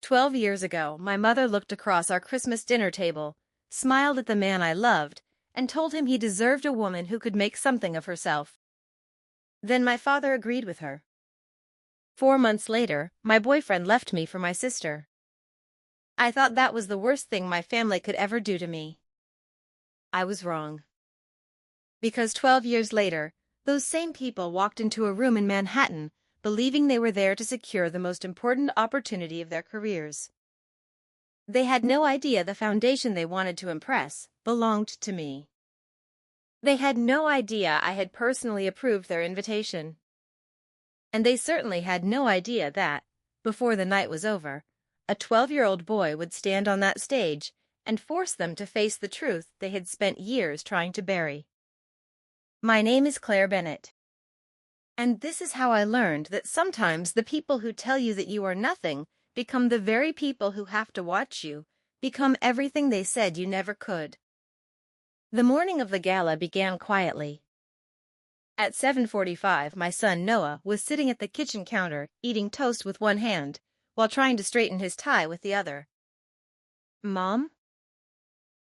12 years ago, my mother looked across our Christmas dinner table, smiled at the man I loved, and told him he deserved a woman who could make something of herself. Then my father agreed with her. 4 months later, my boyfriend left me for my sister. I thought that was the worst thing my family could ever do to me. I was wrong. Because 12 years later, those same people walked into a room in Manhattan, believing they were there to secure the most important opportunity of their careers. They had no idea the foundation they wanted to impress belonged to me. They had no idea I had personally approved their invitation. And they certainly had no idea that, before the night was over, a 12-year-old boy would stand on that stage and force them to face the truth they had spent years trying to bury. My name is Claire Bennett. And this is how I learned that sometimes the people who tell you that you are nothing become the very people who have to watch you become everything they said you never could. The morning of the gala began quietly. At 7:45, my son Noah was sitting at the kitchen counter eating toast with one hand while trying to straighten his tie with the other. "Mom?"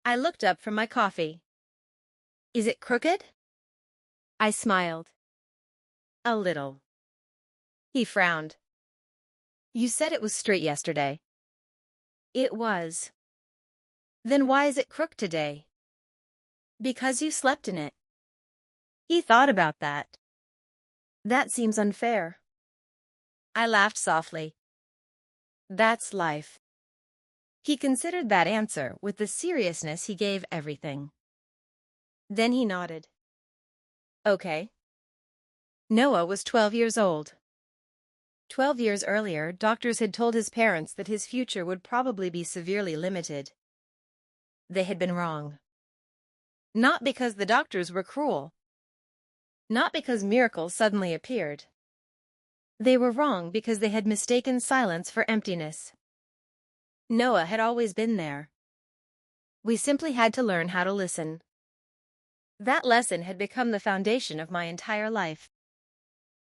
I looked up from my coffee. "Is it crooked?" I smiled. "A little." He frowned. "You said it was straight yesterday." "It was." "Then why is it crooked today?" "Because you slept in it." He thought about that. "That seems unfair." I laughed softly. "That's life." He considered that answer with the seriousness he gave everything. Then he nodded. "Okay." Noah was 12 years old. 12 years earlier, doctors had told his parents that his future would probably be severely limited. They had been wrong. Not because the doctors were cruel. Not because miracles suddenly appeared. They were wrong because they had mistaken silence for emptiness. Noah had always been there. We simply had to learn how to listen. That lesson had become the foundation of my entire life.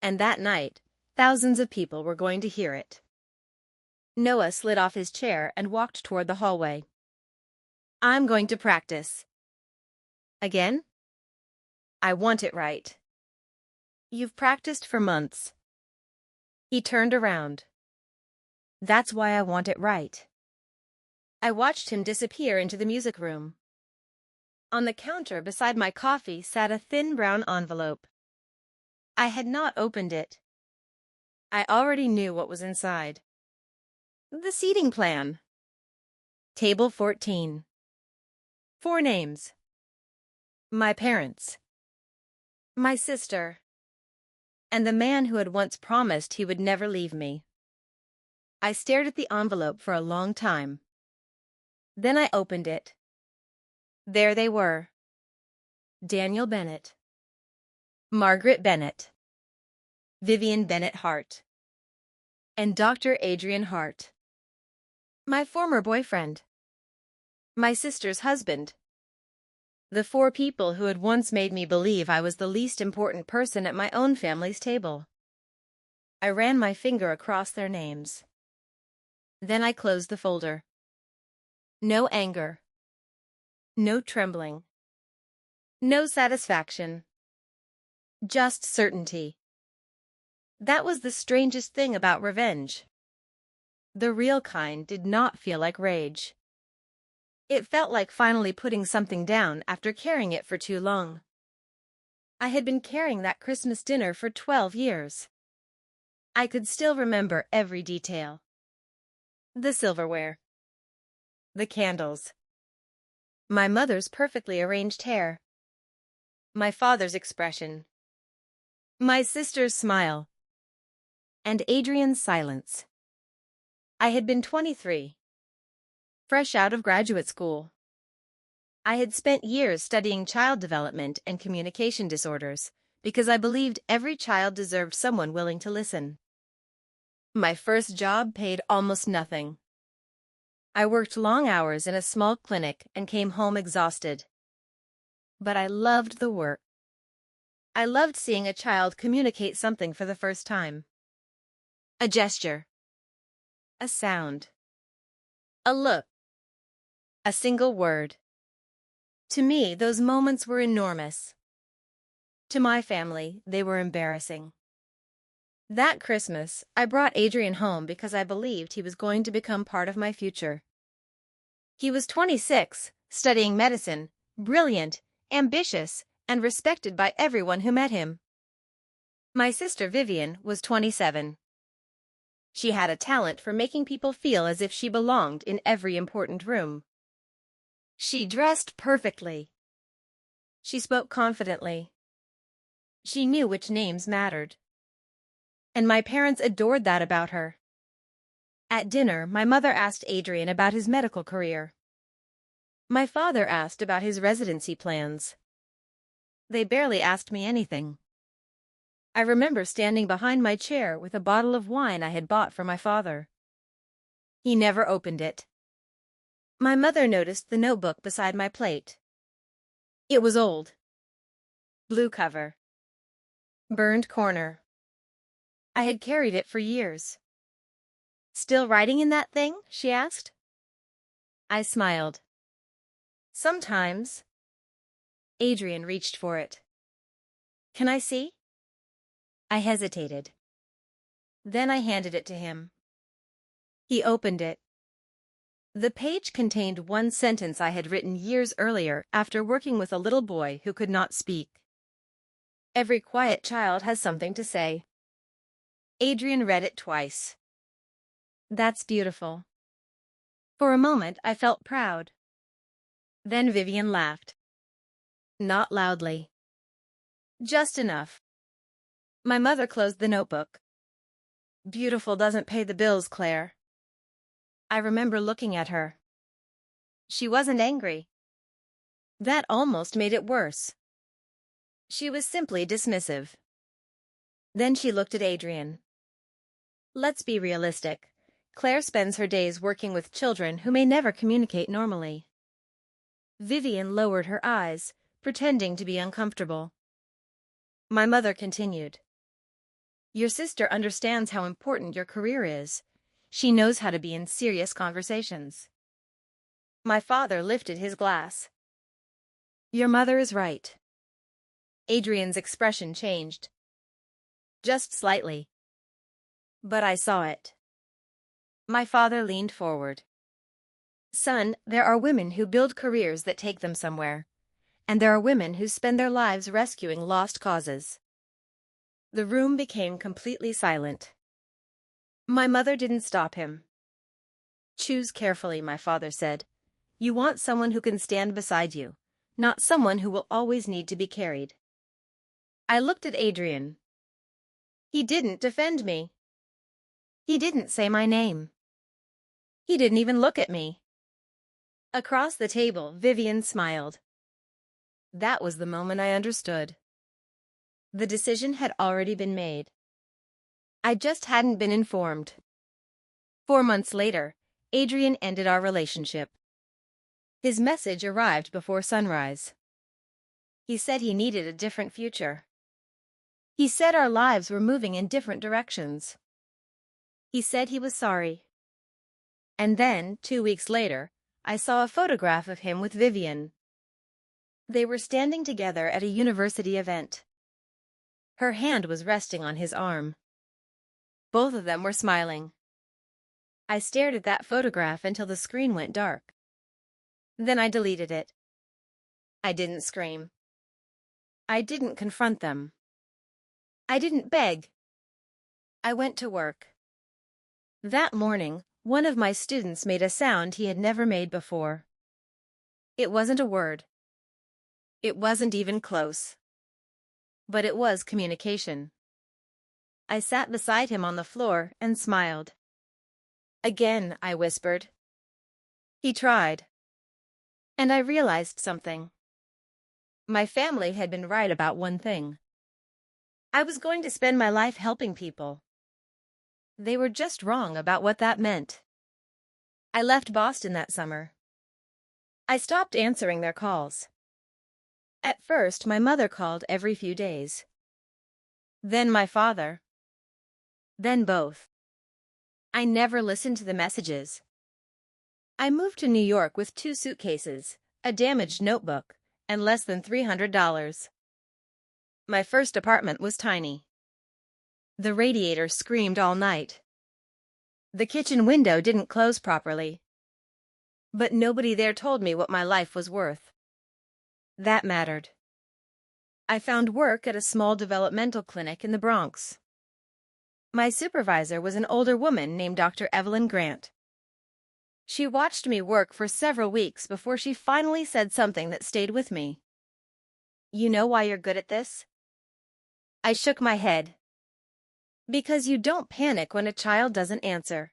And that night, thousands of people were going to hear it. Noah slid off his chair and walked toward the hallway. "I'm going to practice." "Again?" "I want it right." "You've practiced for months." He turned around. "That's why I want it right." I watched him disappear into the music room. On the counter beside my coffee sat a thin brown envelope. I had not opened it. I already knew what was inside. The seating plan. Table 14. 4 names. My parents. My sister. And the man who had once promised he would never leave me. I stared at the envelope for a long time. Then I opened it. There they were. Daniel Bennett. Margaret Bennett. Vivian Bennett Hart. And Dr. Adrian Hart. My former boyfriend. My sister's husband. The 4 people who had once made me believe I was the least important person at my own family's table. I ran my finger across their names. Then I closed the folder. No anger. No trembling. No satisfaction. Just certainty. That was the strangest thing about revenge. The real kind did not feel like rage. It felt like finally putting something down after carrying it for too long. I had been carrying that Christmas dinner for 12 years. I could still remember every detail. The silverware. The candles. My mother's perfectly arranged hair. My father's expression. My sister's smile. And Adrian's silence. I had been 23. Fresh out of graduate school. I had spent years studying child development and communication disorders because I believed every child deserved someone willing to listen. My first job paid almost nothing. I worked long hours in a small clinic and came home exhausted. But I loved the work. I loved seeing a child communicate something for the first time. A gesture. A sound. A look. A single word. To me, those moments were enormous. To my family, they were embarrassing. That Christmas, I brought Adrian home because I believed he was going to become part of my future. He was 26, studying medicine, brilliant, ambitious, and respected by everyone who met him. My sister Vivian was 27. She had a talent for making people feel as if she belonged in every important room. She dressed perfectly. She spoke confidently. She knew which names mattered. And my parents adored that about her. At dinner, my mother asked Adrian about his medical career. My father asked about his residency plans. They barely asked me anything. I remember standing behind my chair with a bottle of wine I had bought for my father. He never opened it. My mother noticed the notebook beside my plate. It was old. Blue cover. Burned corner. I had carried it for years. "Still writing in that thing?" she asked. I smiled. "Sometimes." Adrian reached for it. "Can I see?" I hesitated. Then I handed it to him. He opened it. The page contained one sentence I had written years earlier after working with a little boy who could not speak. "Every quiet child has something to say." Adrian read it twice. "That's beautiful." For a moment, I felt proud. Then Vivian laughed. Not loudly. Just enough. My mother closed the notebook. "Beautiful doesn't pay the bills, Claire." I remember looking at her. She wasn't angry. That almost made it worse. She was simply dismissive. Then she looked at Adrian. "Let's be realistic. Claire spends her days working with children who may never communicate normally." Vivian lowered her eyes, pretending to be uncomfortable. My mother continued. "Your sister understands how important your career is. She knows how to be in serious conversations." My father lifted his glass. "Your mother is right." Adrian's expression changed. Just slightly. But I saw it. My father leaned forward. "Son, there are women who build careers that take them somewhere, and there are women who spend their lives rescuing lost causes." The room became completely silent. My mother didn't stop him. "Choose carefully," my father said. "You want someone who can stand beside you, not someone who will always need to be carried." I looked at Adrian. He didn't defend me. He didn't say my name. He didn't even look at me. Across the table, Vivian smiled. That was the moment I understood. The decision had already been made. I just hadn't been informed. 4 months later, Adrian ended our relationship. His message arrived before sunrise. He said he needed a different future. He said our lives were moving in different directions. He said he was sorry. And then, 2 weeks later, I saw a photograph of him with Vivian. They were standing together at a university event. Her hand was resting on his arm. Both of them were smiling. I stared at that photograph until the screen went dark. Then I deleted it. I didn't scream. I didn't confront them. I didn't beg. I went to work. That morning, one of my students made a sound he had never made before. It wasn't a word. It wasn't even close. But it was communication. I sat beside him on the floor and smiled. "Again," I whispered. He tried. And I realized something. My family had been right about one thing. I was going to spend my life helping people. They were just wrong about what that meant. I left Boston that summer. I stopped answering their calls. At first, my mother called every few days. Then my father. Then both. I never listened to the messages. I moved to New York with 2 suitcases, a damaged notebook, and less than $300. My first apartment was tiny. The radiator screamed all night. The kitchen window didn't close properly. But nobody there told me what my life was worth. That mattered. I found work at a small developmental clinic in the Bronx. My supervisor was an older woman named Dr. Evelyn Grant. She watched me work for several weeks before she finally said something that stayed with me. "You know why you're good at this?" I shook my head. "Because you don't panic when a child doesn't answer."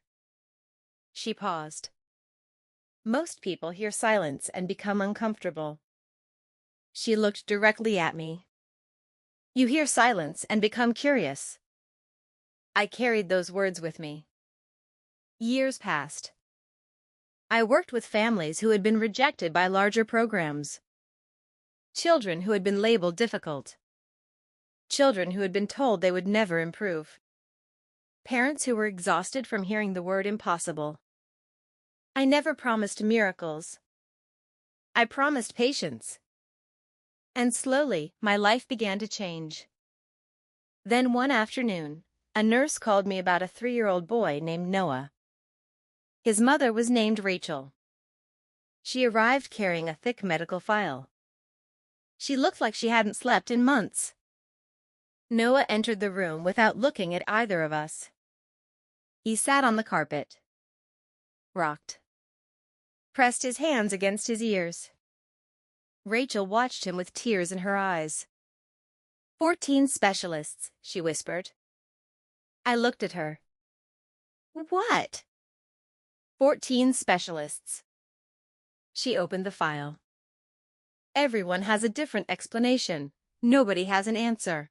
She paused. "Most people hear silence and become uncomfortable." She looked directly at me. "You hear silence and become curious." I carried those words with me. Years passed. I worked with families who had been rejected by larger programs. Children who had been labeled difficult. Children who had been told they would never improve. Parents who were exhausted from hearing the word impossible. I never promised miracles. I promised patience. And slowly, my life began to change. Then one afternoon, a nurse called me about a 3-year-old boy named Noah. His mother was named Rachel. She arrived carrying a thick medical file. She looked like she hadn't slept in months. Noah entered the room without looking at either of us. He sat on the carpet, rocked, pressed his hands against his ears. Rachel watched him with tears in her eyes. 14 specialists, she whispered. I looked at her. What? 14 specialists. She opened the file. Everyone has a different explanation. Nobody has an answer.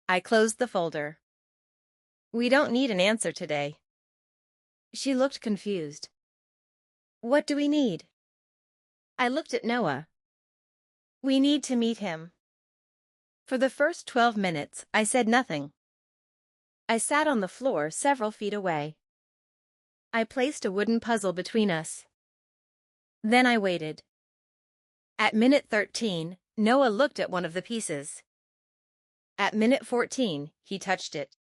I closed the folder. We don't need an answer today. She looked confused. What do we need? I looked at Noah. We need to meet him. For the first 12 minutes, I said nothing. I sat on the floor several feet away. I placed a wooden puzzle between us. Then I waited. At minute 13, Noah looked at one of the pieces. At minute 14, he touched it.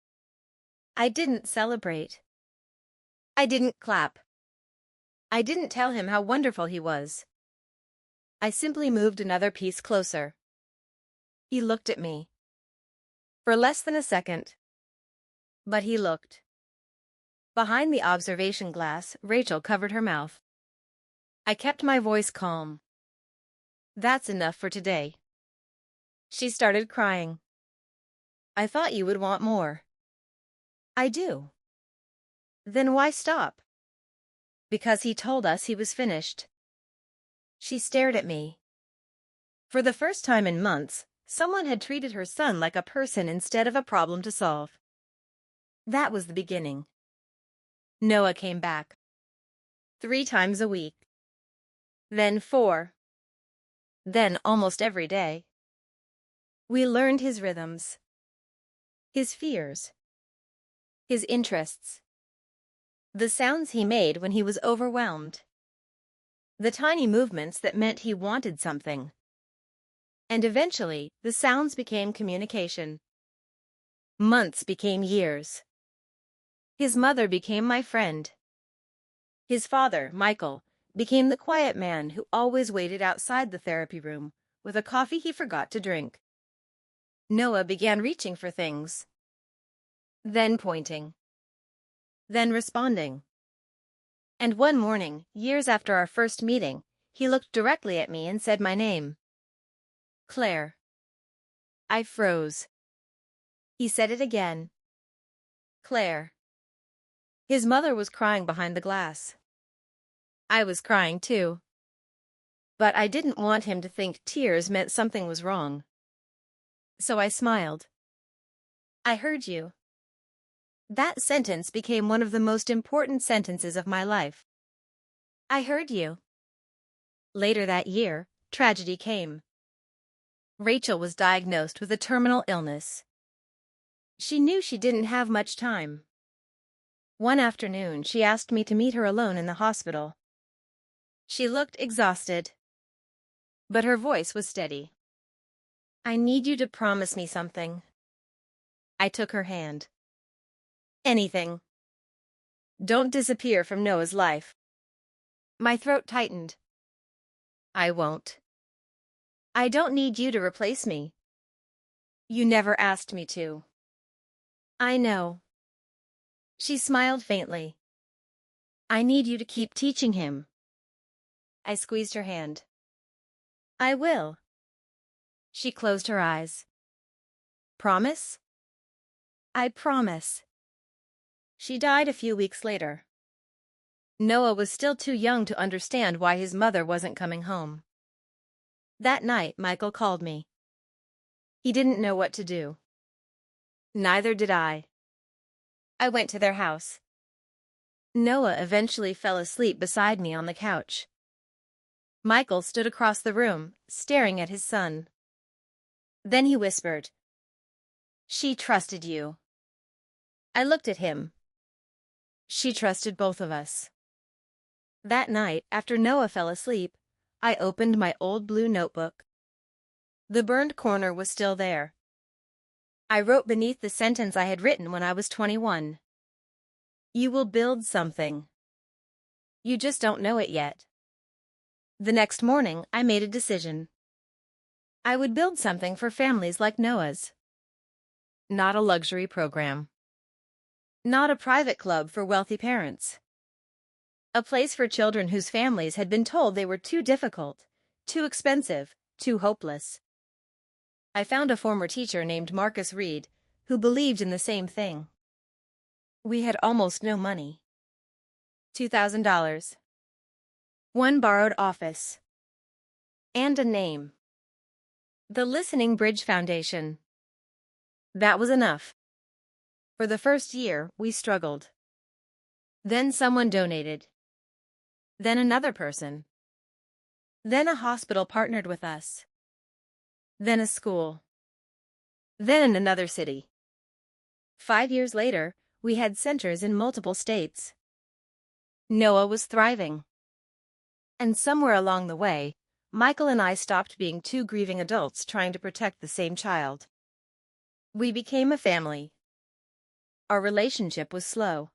I didn't celebrate. I didn't clap. I didn't tell him how wonderful he was. I simply moved another piece closer. He looked at me. For less than a second. But he looked. Behind the observation glass, Rachel covered her mouth. I kept my voice calm. That's enough for today. She started crying. I thought you would want more. I do. Then why stop? Because he told us he was finished. She stared at me. For the first time in months, someone had treated her son like a person instead of a problem to solve. That was the beginning. Noah came back. 3 times a week. Then 4. Then almost every day. We learned his rhythms. His fears. His interests. The sounds he made when he was overwhelmed. The tiny movements that meant he wanted something. And eventually, the sounds became communication. Months became years. His mother became my friend. His father, Michael, became the quiet man who always waited outside the therapy room with a coffee he forgot to drink. Noah began reaching for things. Then pointing. Then responding. And one morning, years after our first meeting, he looked directly at me and said my name. Claire. I froze. He said it again. Claire. His mother was crying behind the glass. I was crying too. But I didn't want him to think tears meant something was wrong. So I smiled. I heard you. That sentence became one of the most important sentences of my life. I heard you. Later that year, tragedy came. Rachel was diagnosed with a terminal illness. She knew she didn't have much time. One afternoon, she asked me to meet her alone in the hospital. She looked exhausted, but her voice was steady. I need you to promise me something. I took her hand. Anything. Don't disappear from Noah's life. My throat tightened. I won't. I don't need you to replace me. You never asked me to. I know. She smiled faintly. I need you to keep teaching him. I squeezed her hand. I will. She closed her eyes. Promise? I promise. She died a few weeks later. Noah was still too young to understand why his mother wasn't coming home. That night, Michael called me. He didn't know what to do. Neither did I. I went to their house. Noah eventually fell asleep beside me on the couch. Michael stood across the room, staring at his son. Then he whispered, "She trusted you." I looked at him. She trusted both of us. That night, after Noah fell asleep, I opened my old blue notebook. The burned corner was still there. I wrote beneath the sentence I had written when I was 21. You will build something. You just don't know it yet. The next morning, I made a decision. I would build something for families like Noah's. Not a luxury program. Not a private club for wealthy parents. A place for children whose families had been told they were too difficult, too expensive, too hopeless. I found a former teacher named Marcus Reed who believed in the same thing. We had almost no money. $2,000. One borrowed office. And a name. The Listening Bridge Foundation. That was enough. For the first year, we struggled. Then someone donated. Then another person. Then a hospital partnered with us. Then a school. Then in another city. 5 years later, we had centers in multiple states. Noah was thriving. And somewhere along the way, Michael and I stopped being two grieving adults trying to protect the same child. We became a family. Our relationship was slow.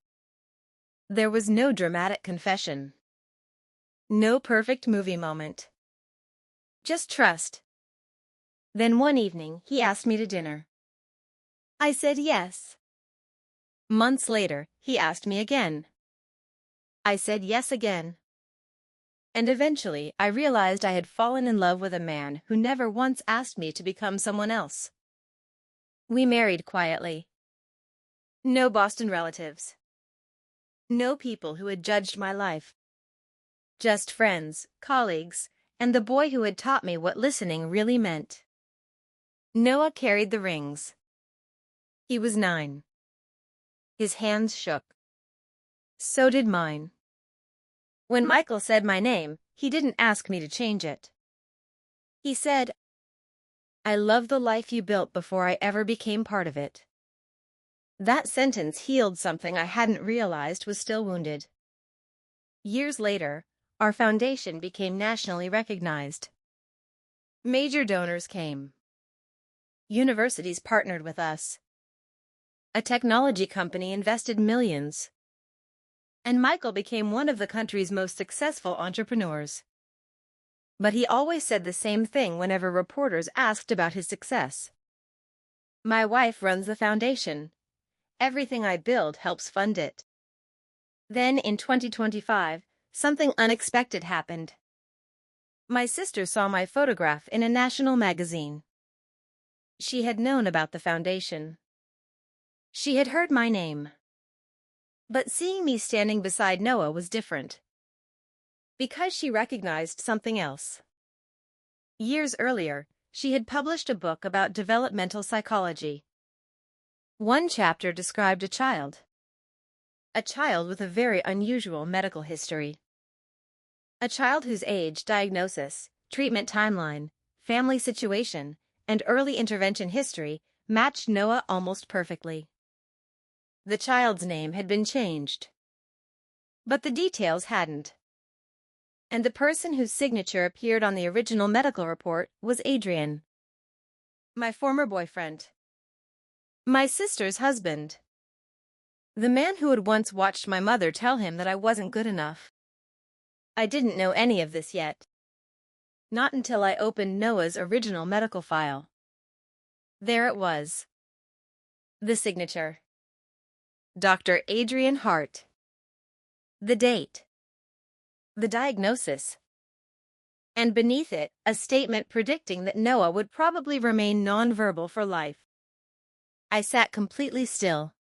There was no dramatic confession. No perfect movie moment. Just trust. Then one evening, he asked me to dinner. I said yes. Months later, he asked me again. I said yes again. And eventually, I realized I had fallen in love with a man who never once asked me to become someone else. We married quietly. No Boston relatives. No people who had judged my life. Just friends, colleagues, and the boy who had taught me what listening really meant. Noah carried the rings. He was 9. His hands shook. So did mine. When Michael said my name, he didn't ask me to change it. He said, "I love the life you built before I ever became part of it." That sentence healed something I hadn't realized was still wounded. Years later, our foundation became nationally recognized. Major donors came. Universities partnered with us. A technology company invested millions. And Michael became one of the country's most successful entrepreneurs. But he always said the same thing whenever reporters asked about his success. My wife runs the foundation. Everything I build helps fund it. Then in 2025, something unexpected happened. My sister saw my photograph in a national magazine. She had known about the foundation. She had heard my name. But seeing me standing beside Noah was different. Because she recognized something else. Years earlier, she had published a book about developmental psychology. One chapter described a child. A child with a very unusual medical history. A child whose age, diagnosis, treatment timeline, family situation, and early intervention history matched Noah almost perfectly. The child's name had been changed. But the details hadn't. And the person whose signature appeared on the original medical report was Adrian, my former boyfriend, my sister's husband, the man who had once watched my mother tell him that I wasn't good enough. I didn't know any of this yet. Not until I opened Noah's original medical file. There it was. The signature. Dr. Adrian Hart. The date. The diagnosis. And beneath it, a statement predicting that Noah would probably remain nonverbal for life. I sat completely still.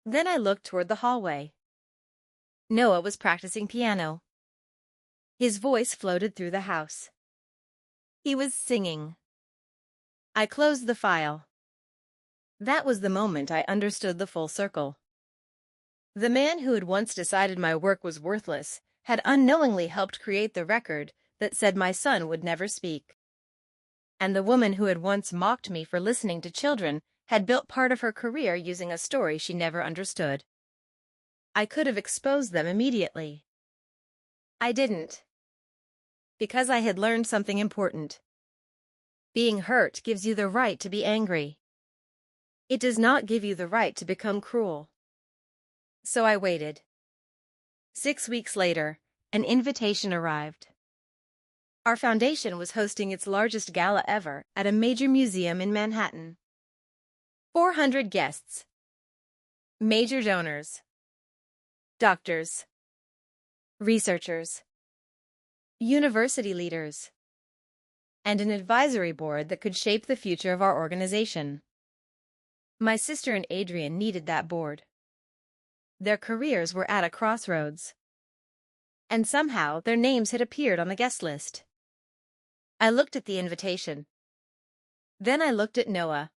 Then I looked toward the hallway. Noah was practicing piano. His voice floated through the house. He was singing. I closed the file. That was the moment I understood the full circle. The man who had once decided my work was worthless had unknowingly helped create the record that said my son would never speak. And the woman who had once mocked me for listening to children had built part of her career using a story she never understood. I could have exposed them immediately. I didn't. Because I had learned something important. Being hurt gives you the right to be angry. It does not give you the right to become cruel. So I waited. 6 weeks later, an invitation arrived. Our foundation was hosting its largest gala ever at a major museum in Manhattan. 400 guests. Major donors. Doctors. Researchers. University leaders. And an advisory board that could shape the future of our organization. My sister and Adrian needed that board. Their careers were at a crossroads. And somehow their names had appeared on the guest list. I looked at the invitation. Then I looked at Noah.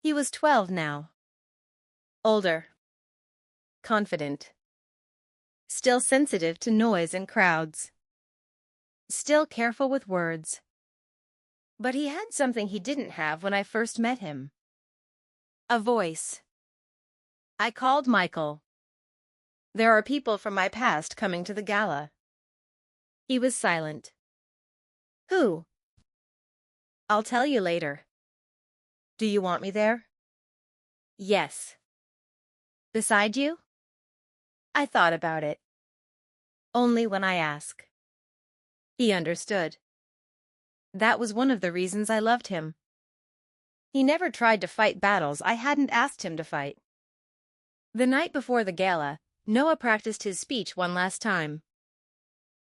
He was 12 now. Older. Confident. Still sensitive to noise and crowds. Still careful with words. But he had something he didn't have when I first met him. A voice. I called Michael. There are people from my past coming to the gala. He was silent. Who? I'll tell you later. Do you want me there? Yes. Beside you? I thought about it. Only when I ask. He understood. That was one of the reasons I loved him. He never tried to fight battles I hadn't asked him to fight. The night before the gala, Noah practiced his speech one last time.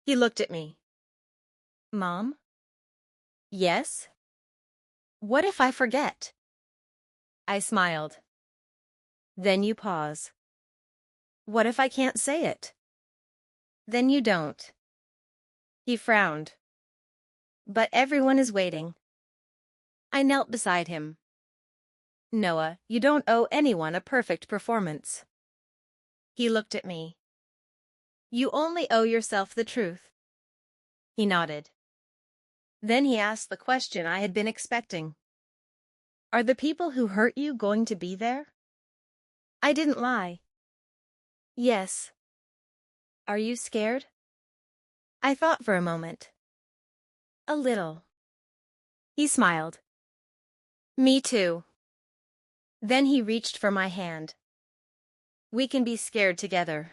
He looked at me. Mom? Yes? What if I forget? I smiled. Then you pause. What if I can't say it? Then you don't. He frowned. But everyone is waiting. I knelt beside him. Noah, you don't owe anyone a perfect performance. He looked at me. You only owe yourself the truth. He nodded. Then he asked the question I had been expecting. Are the people who hurt you going to be there? I didn't lie. Yes. Are you scared? I thought for a moment. A little. He smiled. Me too. Then he reached for my hand. We can be scared together.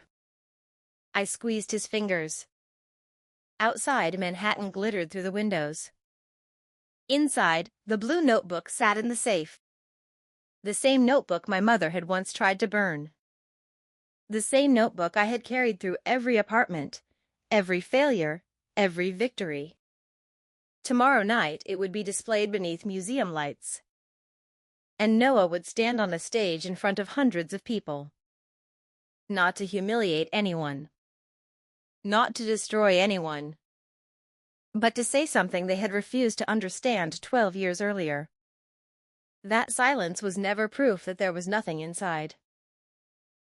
I squeezed his fingers. Outside, Manhattan glittered through the windows. Inside, the blue notebook sat in the safe. The same notebook my mother had once tried to burn. The same notebook I had carried through every apartment, every failure, every victory. Tomorrow night it would be displayed beneath museum lights. And Noah would stand on a stage in front of hundreds of people. Not to humiliate anyone. Not to destroy anyone. But to say something they had refused to understand 12 years earlier. That silence was never proof that there was nothing inside.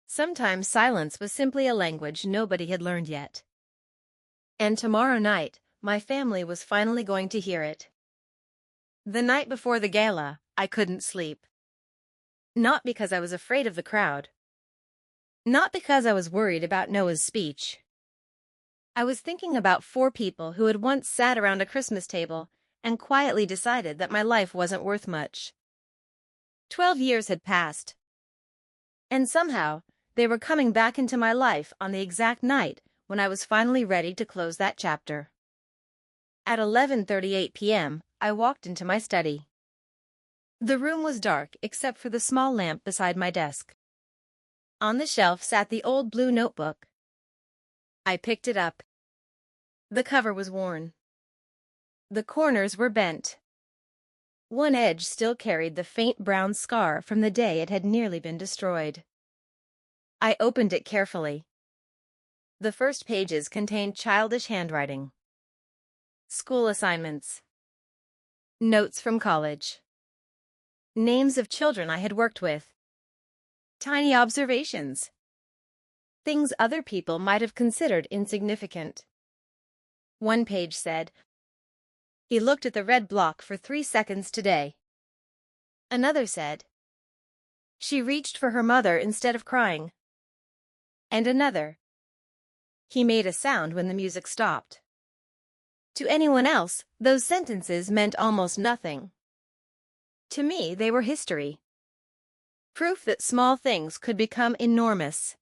Sometimes silence was simply a language nobody had learned yet. And tomorrow night, my family was finally going to hear it. The night before the gala, I couldn't sleep. Not because I was afraid of the crowd. Not because I was worried about Noah's speech. I was thinking about 4 people who had once sat around a Christmas table and quietly decided that my life wasn't worth much. 12 years had passed, and somehow they were coming back into my life on the exact night when I was finally ready to close that chapter. At 11:38 p.m., I walked into my study. The room was dark except for the small lamp beside my desk. On the shelf sat the old blue notebook. I picked it up. The cover was worn. The corners were bent. One edge still carried the faint brown scar from the day it had nearly been destroyed. I opened it carefully. The first pages contained childish handwriting. School assignments. Notes from college. Names of children I had worked with. Tiny observations. Things other people might have considered insignificant. One page said, "He looked at the red block for 3 seconds today." Another said, "She reached for her mother instead of crying." And another, "He made a sound when the music stopped." To anyone else, those sentences meant almost nothing. To me, they were history. Proof that small things could become enormous.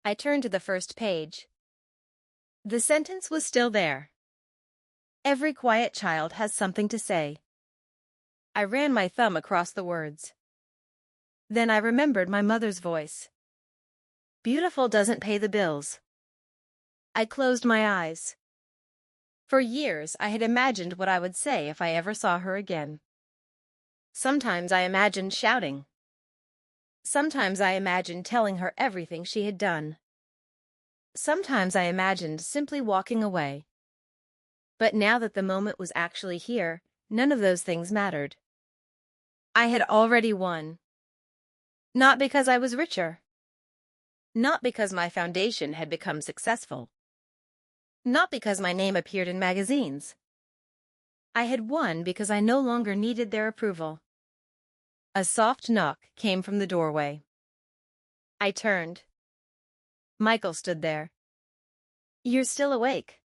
I turned to the first page. The sentence was still there. Every quiet child has something to say. I ran my thumb across the words. Then I remembered my mother's voice. Beautiful doesn't pay the bills. I closed my eyes. For years, I had imagined what I would say if I ever saw her again. Sometimes I imagined shouting. Sometimes I imagined telling her everything she had done. Sometimes I imagined simply walking away. But now that the moment was actually here, none of those things mattered. I had already won. Not because I was richer. Not because my foundation had become successful. Not because my name appeared in magazines. I had won because I no longer needed their approval. A soft knock came from the doorway. I turned. Michael stood there. "You're still awake."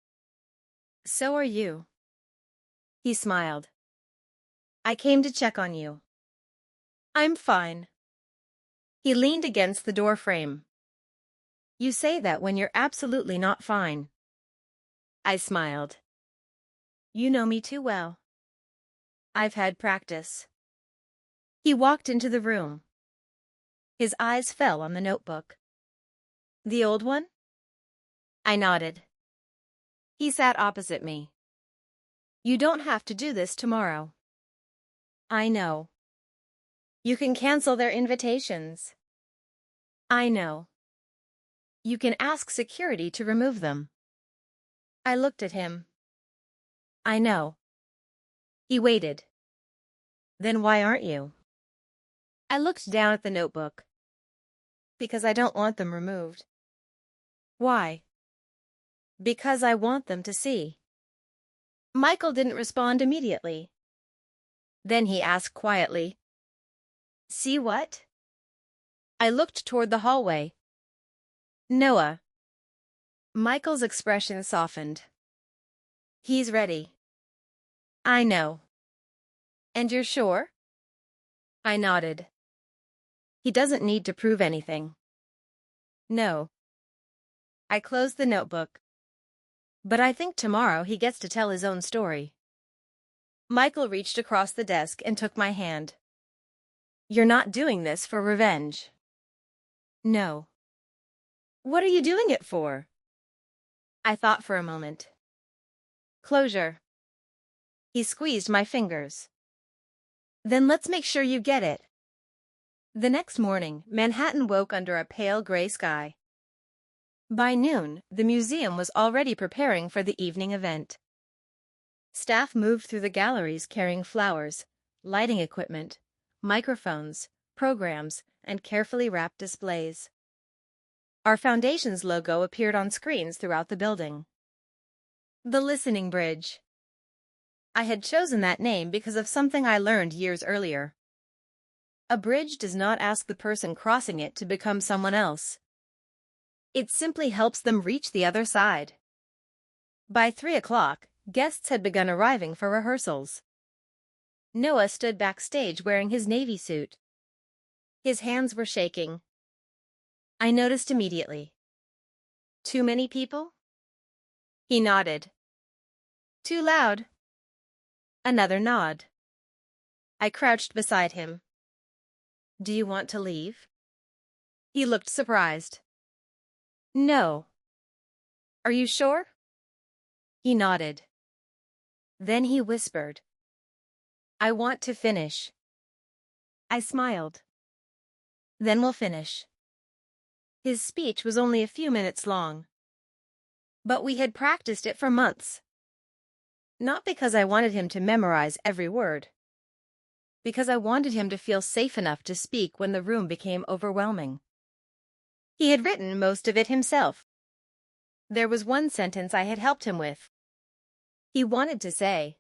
"So are you." He smiled. "I came to check on you." "I'm fine." He leaned against the door frame. "You say that when you're absolutely not fine." I smiled. "You know me too well." "I've had practice." He walked into the room. His eyes fell on the notebook. "The old one?" I nodded. He sat opposite me. "You don't have to do this tomorrow." "I know." "You can cancel their invitations." "I know." "You can ask security to remove them." I looked at him. "I know." He waited. "Then why aren't you?" I looked down at the notebook. "Because I don't want them removed." "Why?" "Because I want them to see." Michael didn't respond immediately. Then he asked quietly, "See what?" I looked toward the hallway. "Noah." Michael's expression softened. "He's ready." "I know." "And you're sure?" I nodded. "He doesn't need to prove anything." "No." I closed the notebook. "But I think tomorrow he gets to tell his own story." Michael reached across the desk and took my hand. "You're not doing this for revenge." "No." "What are you doing it for?" I thought for a moment. "Closure." He squeezed my fingers. "Then let's make sure you get it." The next morning, Manhattan woke under a pale gray sky. By noon, the museum was already preparing for the evening event. Staff moved through the galleries carrying flowers, lighting equipment, microphones, programs, and carefully wrapped displays. Our Foundation's logo appeared on screens throughout the building. The Listening Bridge. I had chosen that name because of something I learned years earlier. A bridge does not ask the person crossing it to become someone else. It simply helps them reach the other side. By 3 o'clock, guests had begun arriving for rehearsals. Noah stood backstage wearing his navy suit. His hands were shaking. I noticed immediately. Too many people? He nodded. Too loud? Another nod. I crouched beside him. Do you want to leave? He looked surprised. No. Are you sure? He nodded. Then he whispered. I want to finish. I smiled. Then we'll finish. His speech was only a few minutes long. But we had practiced it for months. Not because I wanted him to memorize every word. Because I wanted him to feel safe enough to speak when the room became overwhelming. He had written most of it himself. There was one sentence I had helped him with. He wanted to say,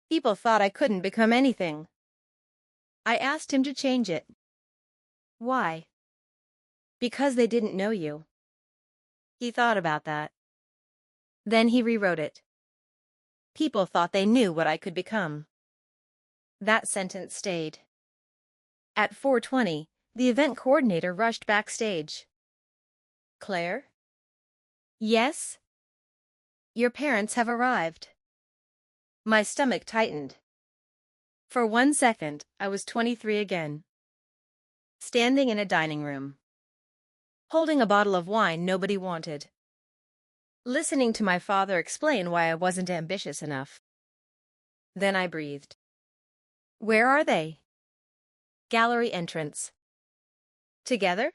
people thought I couldn't become anything. I asked him to change it. Why? Because they didn't know you. He thought about that. Then he rewrote it. People thought they knew what I could become. That sentence stayed. At 4:20, the event coordinator rushed backstage. Claire? Yes? Your parents have arrived. My stomach tightened. For 1 second, I was 23 again. Standing in a dining room. Holding a bottle of wine nobody wanted. Listening to my father explain why I wasn't ambitious enough. Then I breathed. Where are they? Gallery entrance. Together?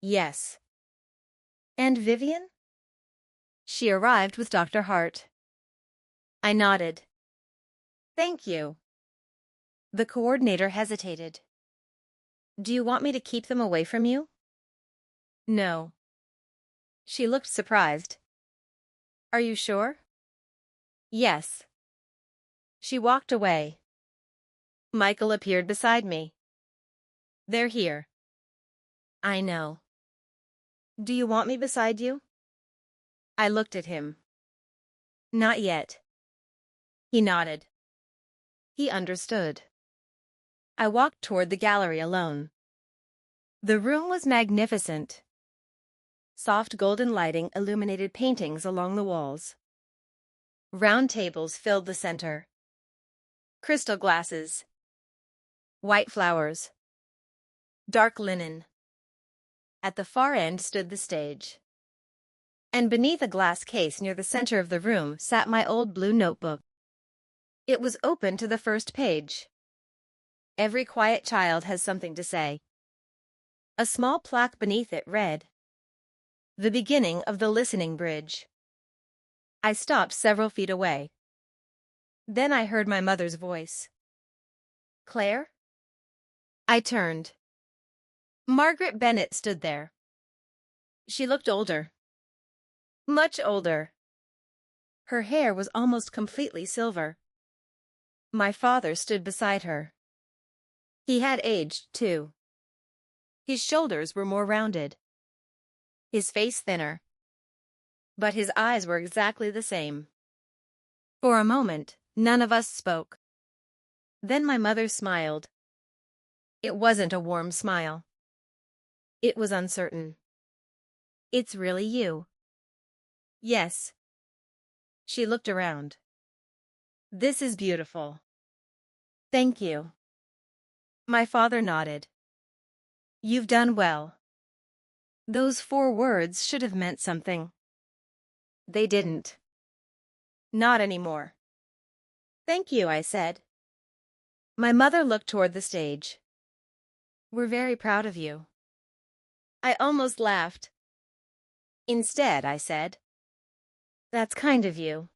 Yes. And Vivian? She arrived with Dr. Hart. I nodded. Thank you. The coordinator hesitated. Do you want me to keep them away from you? No. She looked surprised. Are you sure? Yes. She walked away. Michael appeared beside me. They're here. I know. Do you want me beside you? I looked at him. Not yet. He nodded. He understood. I walked toward the gallery alone. The room was magnificent. Soft golden lighting illuminated paintings along the walls. Round tables filled the center. Crystal glasses. White flowers. Dark linen. At the far end stood the stage. And beneath a glass case near the center of the room sat my old blue notebook. It was open to the first page. Every quiet child has something to say. A small plaque beneath it read, The beginning of the listening bridge. I stopped several feet away. Then I heard my mother's voice. Claire? I turned. Margaret Bennett stood there. She looked older. Much older. Her hair was almost completely silver. My father stood beside her. He had aged, too. His shoulders were more rounded. His face thinner. But his eyes were exactly the same. For a moment, none of us spoke. Then my mother smiled. It wasn't a warm smile. It was uncertain. It's really you. Yes. She looked around. This is beautiful. Thank you. My father nodded. You've done well. Those 4 words should have meant something. They didn't. Not anymore. Thank you, I said. My mother looked toward the stage. We're very proud of you. I almost laughed. Instead, I said. That's kind of you.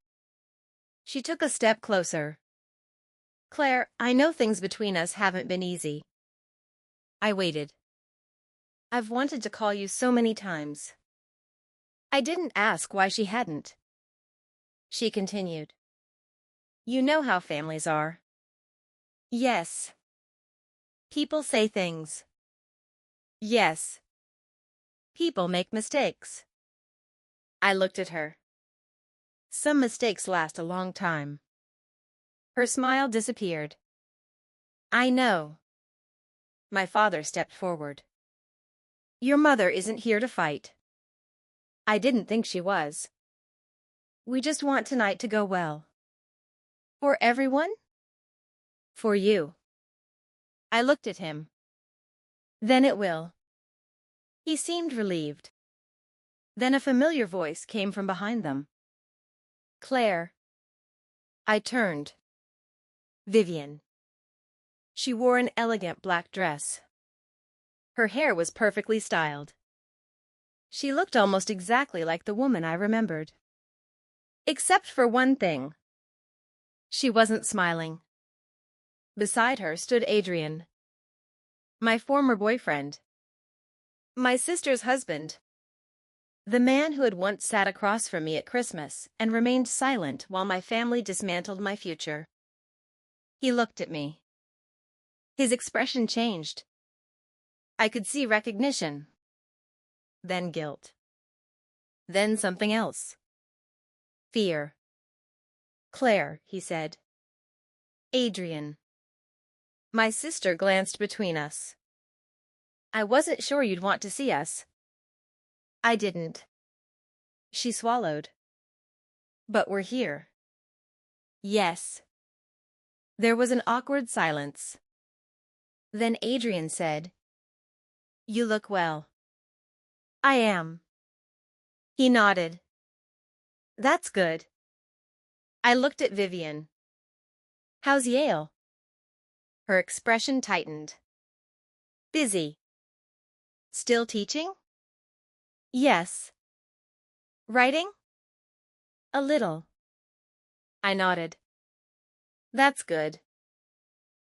She took a step closer. Claire, I know things between us haven't been easy. I waited. I've wanted to call you so many times. I didn't ask why she hadn't. She continued. You know how families are. Yes. People say things. Yes. People make mistakes. I looked at her. Some mistakes last a long time. Her smile disappeared. I know. My father stepped forward. Your mother isn't here to fight. I didn't think she was. We just want tonight to go well. For everyone? For you. I looked at him. Then it will. He seemed relieved. Then a familiar voice came from behind them. Claire. I turned. Vivian. She wore an elegant black dress. Her hair was perfectly styled. She looked almost exactly like the woman I remembered. Except for one thing. She wasn't smiling. Beside her stood Adrian, my former boyfriend, my sister's husband, the man who had once sat across from me at Christmas and remained silent while my family dismantled my future. He looked at me. His expression changed. I could see recognition, then guilt, then something else. Fear. Claire, he said. Adrian. My sister glanced between us. I wasn't sure you'd want to see us. I didn't. She swallowed. But we're here. Yes. There was an awkward silence. Then Adrian said, You look well. I am. He nodded. That's good. I looked at Vivian. How's Yale? Her expression tightened. Busy. Still teaching? Yes. Writing? A little. I nodded. That's good.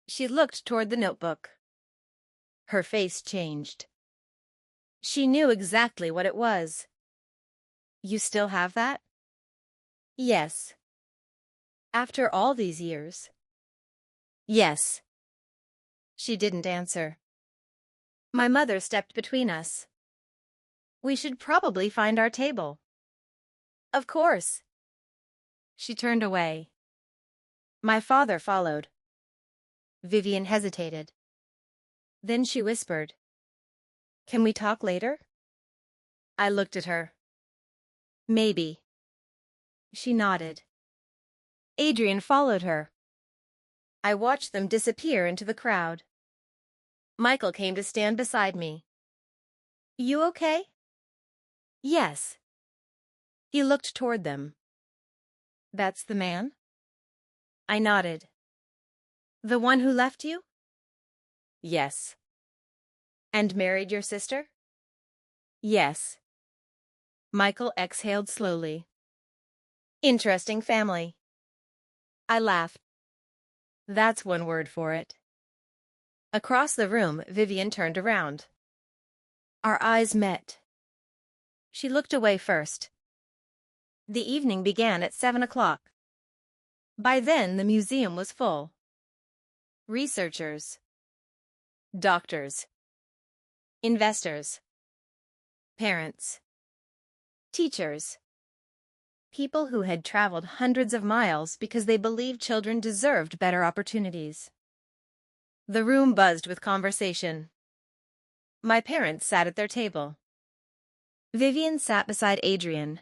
She looked toward the notebook. Her face changed. She knew exactly what it was. You still have that? Yes. After all these years? Yes. She didn't answer. My mother stepped between us. We should probably find our table. Of course. She turned away. My father followed. Vivian hesitated. Then she whispered, Can we talk later? I looked at her. Maybe. She nodded. Adrian followed her. I watched them disappear into the crowd. Michael came to stand beside me. You okay? Yes. He looked toward them. That's the man? I nodded. The one who left you? Yes. And married your sister? Yes. Michael exhaled slowly. Interesting family. I laughed. That's one word for it. Across the room, Vivian turned around. Our eyes met. She looked away first. The evening began at 7 o'clock. By then, the museum was full. Researchers, doctors, investors, parents, teachers, people who had traveled hundreds of miles because they believed children deserved better opportunities. The room buzzed with conversation. My parents sat at their table. Vivian sat beside Adrian.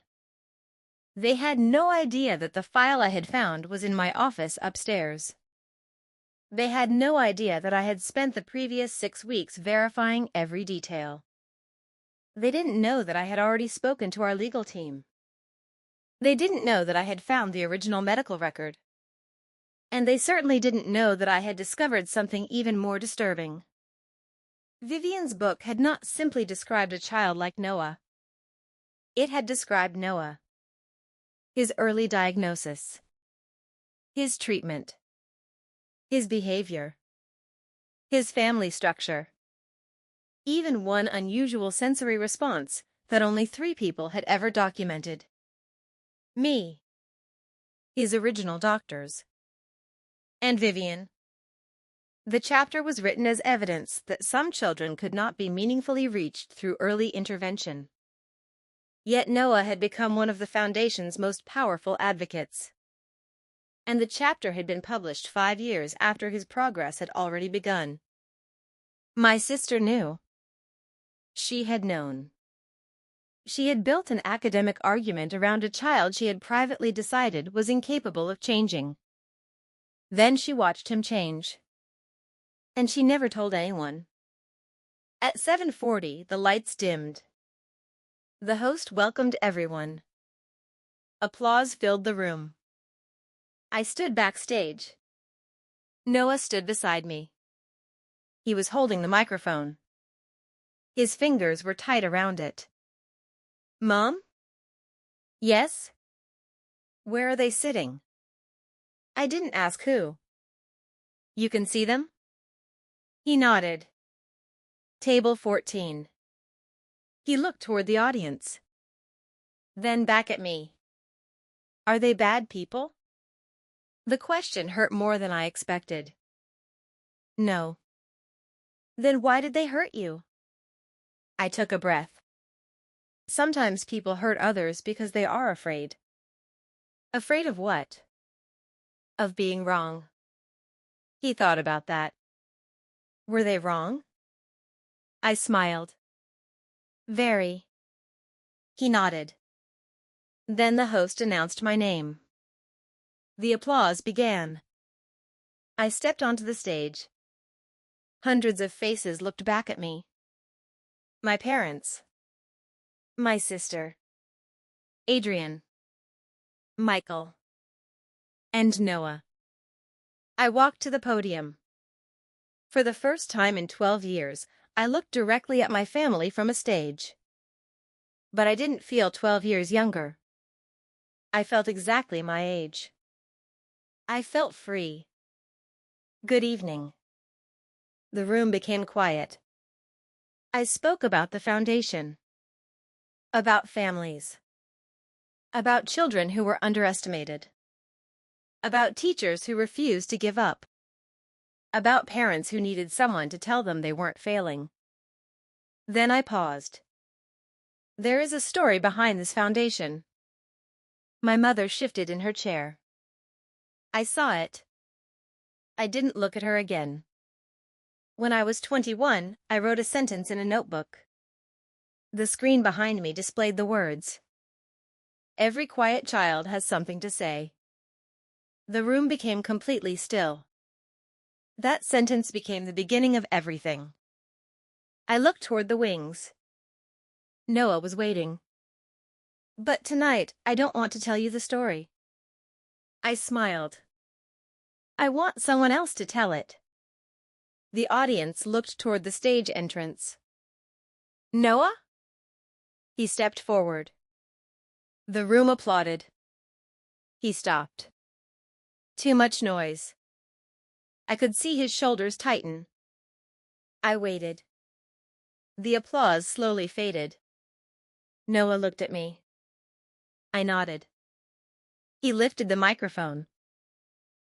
They had no idea that the file I had found was in my office upstairs. They had no idea that I had spent the previous 6 weeks verifying every detail. They didn't know that I had already spoken to our legal team. They didn't know that I had found the original medical record. And they certainly didn't know that I had discovered something even more disturbing. Vivian's book had not simply described a child like Noah. It had described Noah, his early diagnosis, his treatment, his behavior, his family structure, even one unusual sensory response that only 3 people had ever documented. Me, his original doctors, and Vivian. The chapter was written as evidence that some children could not be meaningfully reached through early intervention. Yet Noah had become one of the Foundation's most powerful advocates. And the chapter had been published 5 years after his progress had already begun. My sister knew. She had known. She had built an academic argument around a child she had privately decided was incapable of changing. Then she watched him change. And she never told anyone. At 7:40, the lights dimmed. The host welcomed everyone. Applause filled the room. I stood backstage. Noah stood beside me. He was holding the microphone. His fingers were tight around it. Mom? Yes? Where are they sitting? I didn't ask who. You can see them? He nodded. Table 14. He looked toward the audience. Then back at me. Are they bad people? The question hurt more than I expected. No. Then why did they hurt you? I took a breath. Sometimes people hurt others because they are afraid. Afraid of what? Of being wrong. He thought about that. Were they wrong? I smiled. Very. He nodded. Then the host announced my name. The applause began. I stepped onto the stage. Hundreds of faces looked back at me. My parents. My sister. Adrian. Michael. And Noah. I walked to the podium. For the first time in 12 years, I looked directly at my family from a stage. But I didn't feel 12 years younger. I felt exactly my age. I felt free. Good evening. The room became quiet. I spoke about the Foundation. About families. About children who were underestimated. About teachers who refused to give up. About parents who needed someone to tell them they weren't failing. Then I paused. There is a story behind this foundation. My mother shifted in her chair. I saw it. I didn't look at her again. When I was 21, I wrote a sentence in a notebook. The screen behind me displayed the words. Every quiet child has something to say. The room became completely still. That sentence became the beginning of everything. I looked toward the wings. Noah was waiting. But tonight, I don't want to tell you the story. I smiled. I want someone else to tell it. The audience looked toward the stage entrance. Noah? He stepped forward. The room applauded. He stopped. Too much noise. I could see his shoulders tighten. I waited. The applause slowly faded. Noah looked at me. I nodded. He lifted the microphone.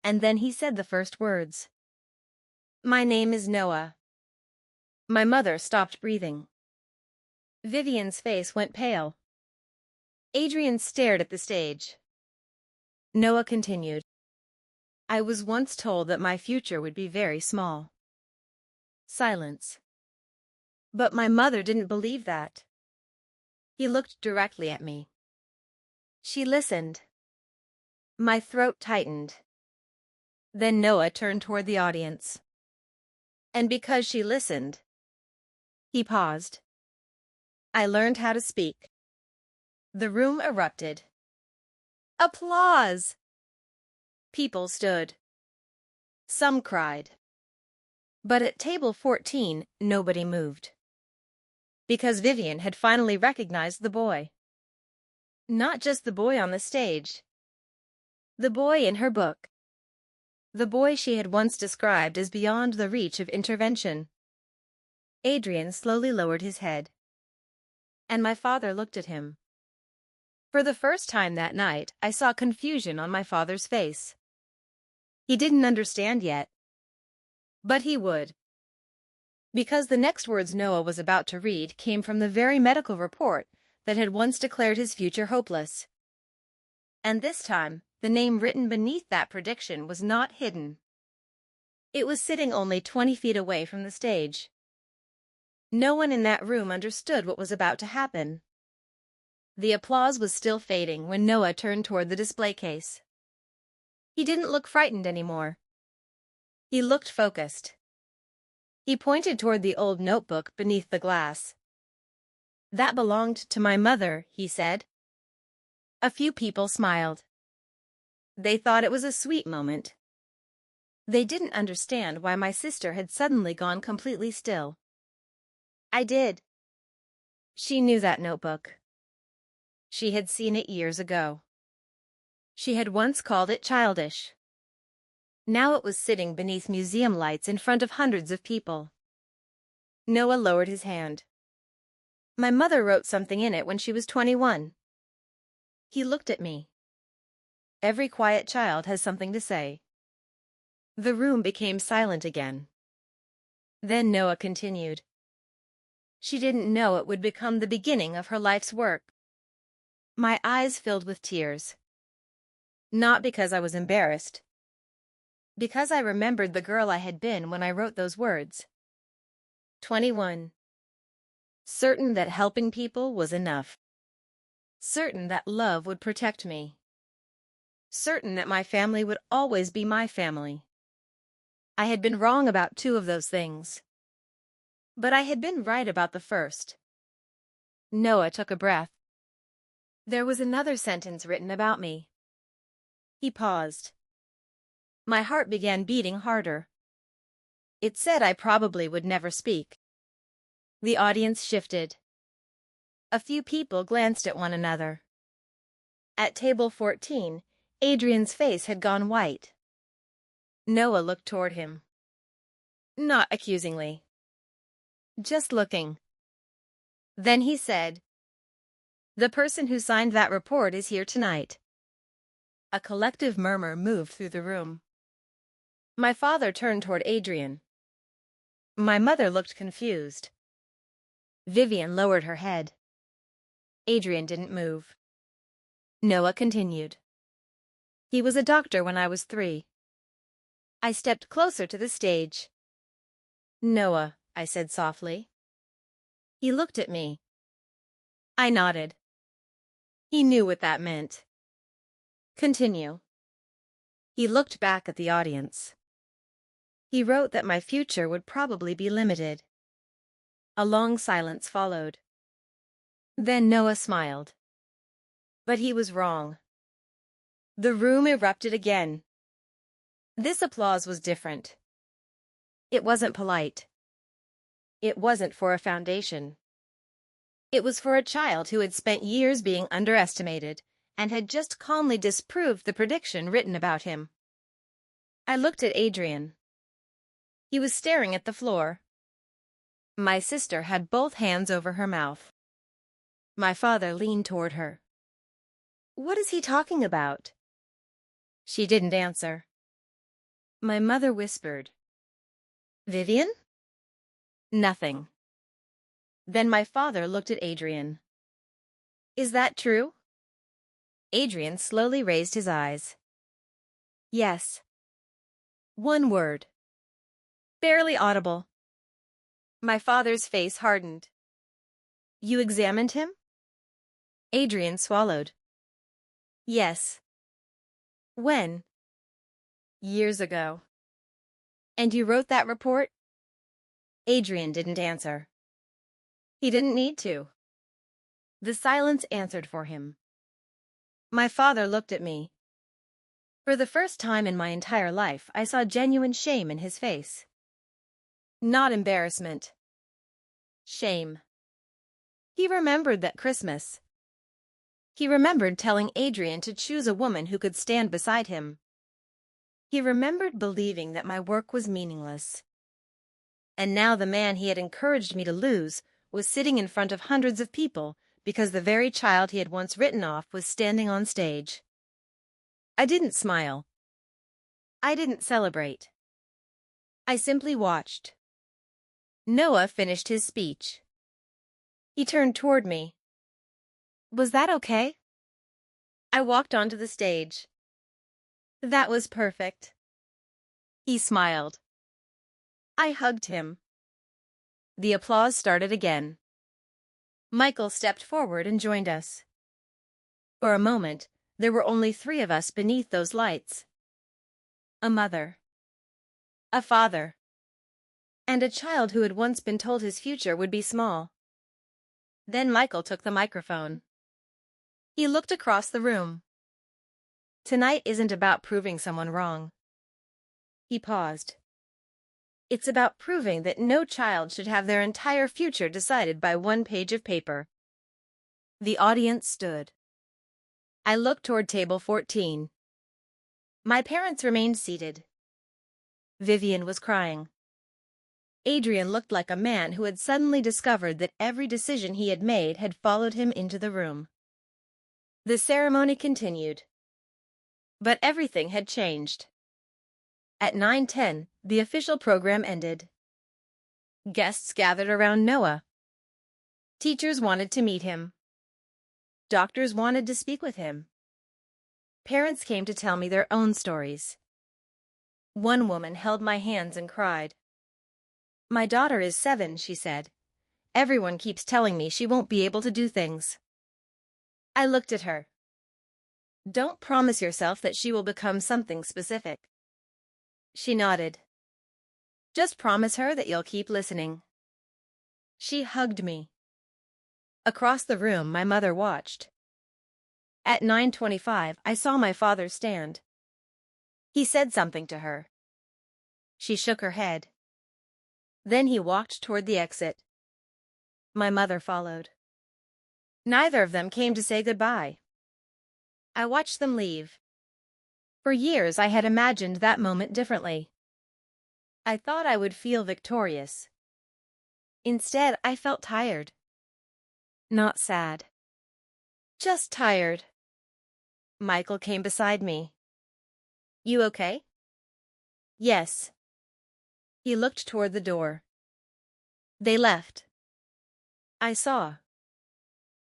And then he said the first words. My name is Noah. My mother stopped breathing. Vivian's face went pale. Adrian stared at the stage. Noah continued. I was once told that my future would be very small. Silence. But my mother didn't believe that. He looked directly at me. She listened. My throat tightened. Then Noah turned toward the audience. And because she listened, he paused. I learned how to speak. The room erupted. Applause! People stood. Some cried. But at table 14, nobody moved. Because Vivian had finally recognized the boy. Not just the boy on the stage. The boy in her book. The boy she had once described as beyond the reach of intervention. Adrian slowly lowered his head. And my father looked at him. For the first time that night, I saw confusion on my father's face. He didn't understand yet. But he would. Because the next words Noah was about to read came from the very medical report that had once declared his future hopeless. And this time, the name written beneath that prediction was not hidden. It was sitting only 20 feet away from the stage. No one in that room understood what was about to happen. The applause was still fading when Noah turned toward the display case. He didn't look frightened anymore. He looked focused. He pointed toward the old notebook beneath the glass. "That belonged to my mother," he said. A few people smiled. They thought it was a sweet moment. They didn't understand why my sister had suddenly gone completely still. I did. She knew that notebook. She had seen it years ago. She had once called it childish. Now it was sitting beneath museum lights in front of hundreds of people. Noah lowered his hand. My mother wrote something in it when she was 21. He looked at me. Every quiet child has something to say. The room became silent again. Then Noah continued. She didn't know it would become the beginning of her life's work. My eyes filled with tears. Not because I was embarrassed. Because I remembered the girl I had been when I wrote those words. 21. Certain that helping people was enough. Certain that love would protect me. Certain that my family would always be my family. I had been wrong about 2 of those things. But I had been right about the first. Noah took a breath. There was another sentence written about me. He paused. My heart began beating harder. It said I probably would never speak. The audience shifted. A few people glanced at one another. At table 14, Adrian's face had gone white. Noah looked toward him. Not accusingly. Just looking. Then he said, "The person who signed that report is here tonight." A collective murmur moved through the room. My father turned toward Adrian. My mother looked confused. Vivian lowered her head. Adrian didn't move. Noah continued. He was a doctor when I was 3. I stepped closer to the stage. "Noah," I said softly. He looked at me. I nodded. He knew what that meant. Continue. He looked back at the audience. He wrote that my future would probably be limited. A long silence followed. Then Noah smiled. But he was wrong. The room erupted again. This applause was different. It wasn't polite. It wasn't for a foundation. It was for a child who had spent years being underestimated and had just calmly disproved the prediction written about him. I looked at Adrian. He was staring at the floor. My sister had both hands over her mouth. My father leaned toward her. "What is he talking about?" She didn't answer. My mother whispered, "Vivian?" Nothing. Then my father looked at Adrian. "Is that true?" Adrian slowly raised his eyes. "Yes." One word. Barely audible. My father's face hardened. "You examined him?" Adrian swallowed. "Yes." "When?" "Years ago." "And you wrote that report?" Adrian didn't answer. He didn't need to. The silence answered for him. My father looked at me. For the first time in my entire life, I saw genuine shame in his face. Not embarrassment. Shame. He remembered that Christmas. He remembered telling Adrian to choose a woman who could stand beside him. He remembered believing that my work was meaningless. And now the man he had encouraged me to lose was sitting in front of hundreds of people because the very child he had once written off was standing on stage. I didn't smile. I didn't celebrate. I simply watched. Noah finished his speech. He turned toward me. Was that okay? I walked onto the stage. That was perfect. He smiled. I hugged him. The applause started again. Michael stepped forward and joined us. For a moment, there were only three of us beneath those lights. A mother, a father, and a child who had once been told his future would be small. Then Michael took the microphone. He looked across the room. Tonight isn't about proving someone wrong. He paused. It's about proving that no child should have their entire future decided by one page of paper. The audience stood. I looked toward table 14. My parents remained seated. Vivian was crying. Adrian looked like a man who had suddenly discovered that every decision he had made had followed him into the room. The ceremony continued. But everything had changed. At 9:10, the official program ended. Guests gathered around Noah. Teachers wanted to meet him. Doctors wanted to speak with him. Parents came to tell me their own stories. One woman held my hands and cried. My daughter is 7, she said. Everyone keeps telling me she won't be able to do things. I looked at her. Don't promise yourself that she will become something specific. She nodded. Just promise her that you'll keep listening. She hugged me. Across the room, my mother watched. At 9:25, I saw my father stand. He said something to her. She shook her head. Then he walked toward the exit. My mother followed. Neither of them came to say goodbye. I watched them leave. For years, I had imagined that moment differently. I thought I would feel victorious. Instead, I felt tired. Not sad. Just tired. Michael came beside me. You okay? Yes. He looked toward the door. They left. I saw.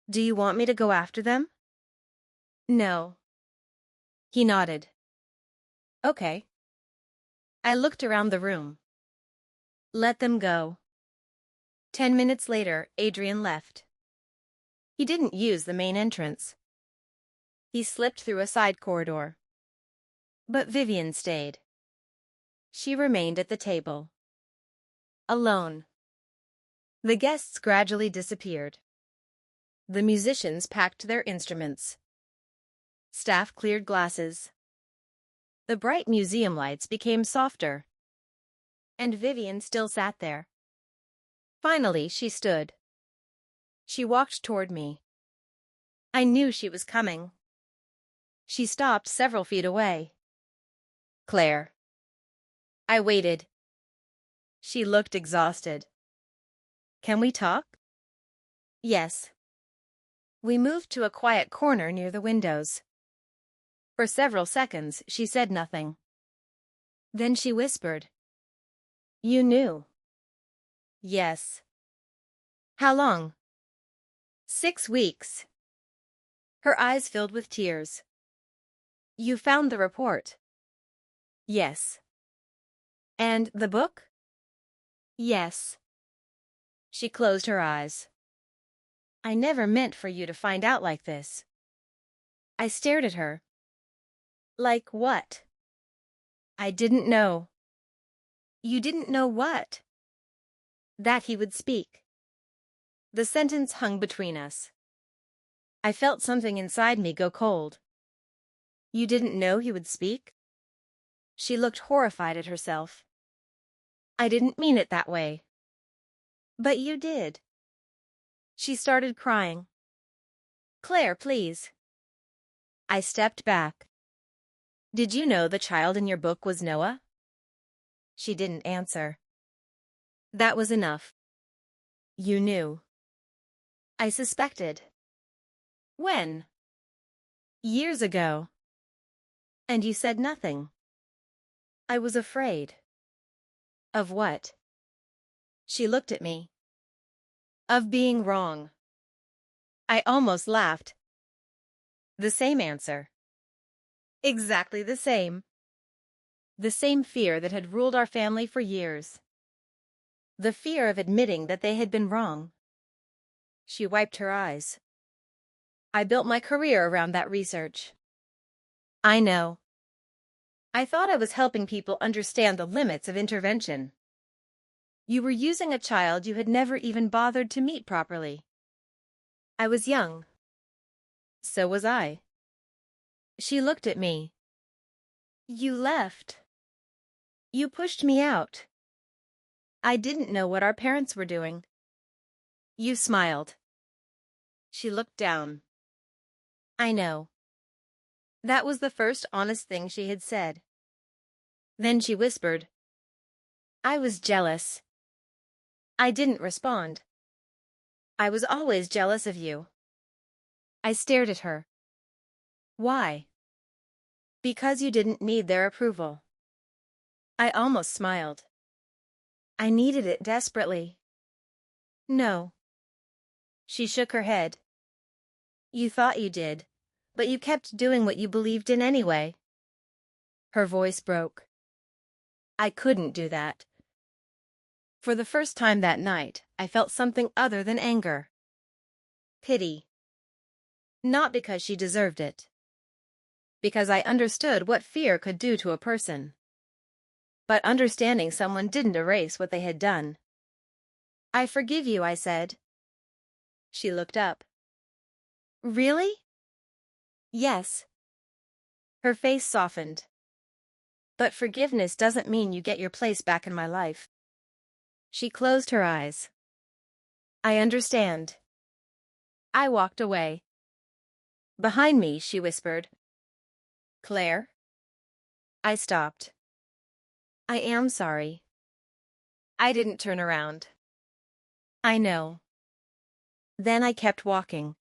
Do you want me to go after them? No. He nodded. Okay. I looked around the room. Let them go. 10 minutes later, Adrian left. He didn't use the main entrance. He slipped through a side corridor. But Vivian stayed. She remained at the table. Alone. The guests gradually disappeared. The musicians packed their instruments. Staff cleared glasses. The bright museum lights became softer. And Vivian still sat there. Finally, she stood. She walked toward me. I knew she was coming. She stopped several feet away. Claire. I waited. She looked exhausted. Can we talk? Yes. We moved to a quiet corner near the windows. For several seconds, she said nothing. Then she whispered. You knew. Yes. How long? 6 weeks. Her eyes filled with tears. You found the report? Yes. And the book? Yes. She closed her eyes. I never meant for you to find out like this. I stared at her. Like what? I didn't know. You didn't know what? That he would speak. The sentence hung between us. I felt something inside me go cold. You didn't know he would speak? She looked horrified at herself. I didn't mean it that way. But you did. She started crying. Claire, please. I stepped back. Did you know the child in your book was Noah? She didn't answer. That was enough. You knew. I suspected. When? Years ago. And you said nothing. I was afraid. Of what? She looked at me. Of being wrong. I almost laughed. The same answer. Exactly the same. The same fear that had ruled our family for years. The fear of admitting that they had been wrong. She wiped her eyes. I built my career around that research. I know. I thought I was helping people understand the limits of intervention. You were using a child you had never even bothered to meet properly. I was young. So was I. She looked at me. You left. You pushed me out. I didn't know what our parents were doing. You smiled. She looked down. I know. That was the first honest thing she had said. Then she whispered. I was jealous. I didn't respond. I was always jealous of you. I stared at her. Why? Because you didn't need their approval. I almost smiled. I needed it desperately. No. She shook her head. You thought you did, but you kept doing what you believed in anyway. Her voice broke. I couldn't do that. For the first time that night, I felt something other than anger. Pity. Not because she deserved it. Because I understood what fear could do to a person. But understanding someone didn't erase what they had done. I forgive you, I said. She looked up. Really? Yes. Her face softened. But forgiveness doesn't mean you get your place back in my life. She closed her eyes. I understand. I walked away. Behind me, she whispered. Claire? I stopped. I am sorry. I didn't turn around. I know. Then I kept walking.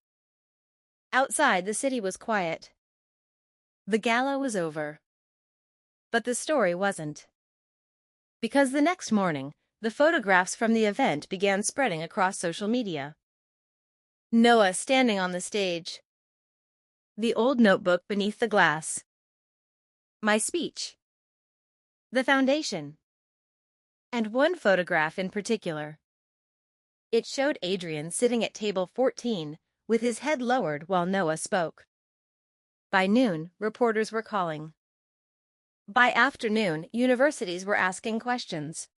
Outside, the city was quiet. The gala was over. But the story wasn't. Because the next morning, the photographs from the event began spreading across social media. Noah standing on the stage. The old notebook beneath the glass. My speech. The foundation. And one photograph in particular. It showed Adrian sitting at table 14, with his head lowered while Noah spoke. By noon, reporters were calling. By afternoon, universities were asking questions.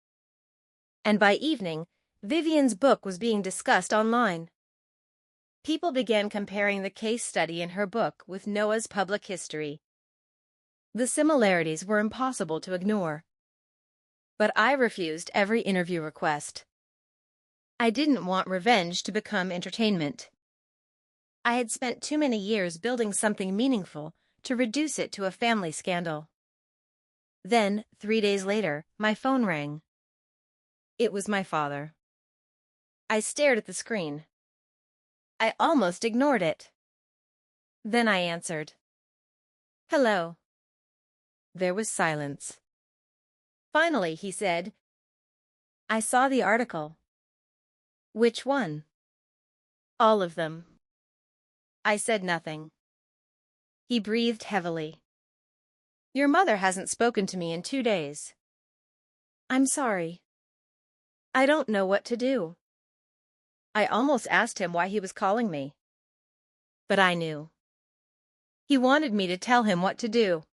And by evening, Vivian's book was being discussed online. People began comparing the case study in her book with Noah's public history. The similarities were impossible to ignore. But I refused every interview request. I didn't want revenge to become entertainment. I had spent too many years building something meaningful to reduce it to a family scandal. Then, 3 days later, my phone rang. It was my father. I stared at the screen. I almost ignored it. Then I answered. Hello. There was silence. Finally, he said, I saw the article. Which one? All of them. I said nothing. He breathed heavily. Your mother hasn't spoken to me in 2 days. I'm sorry. I don't know what to do. I almost asked him why he was calling me. But I knew. He wanted me to tell him what to do.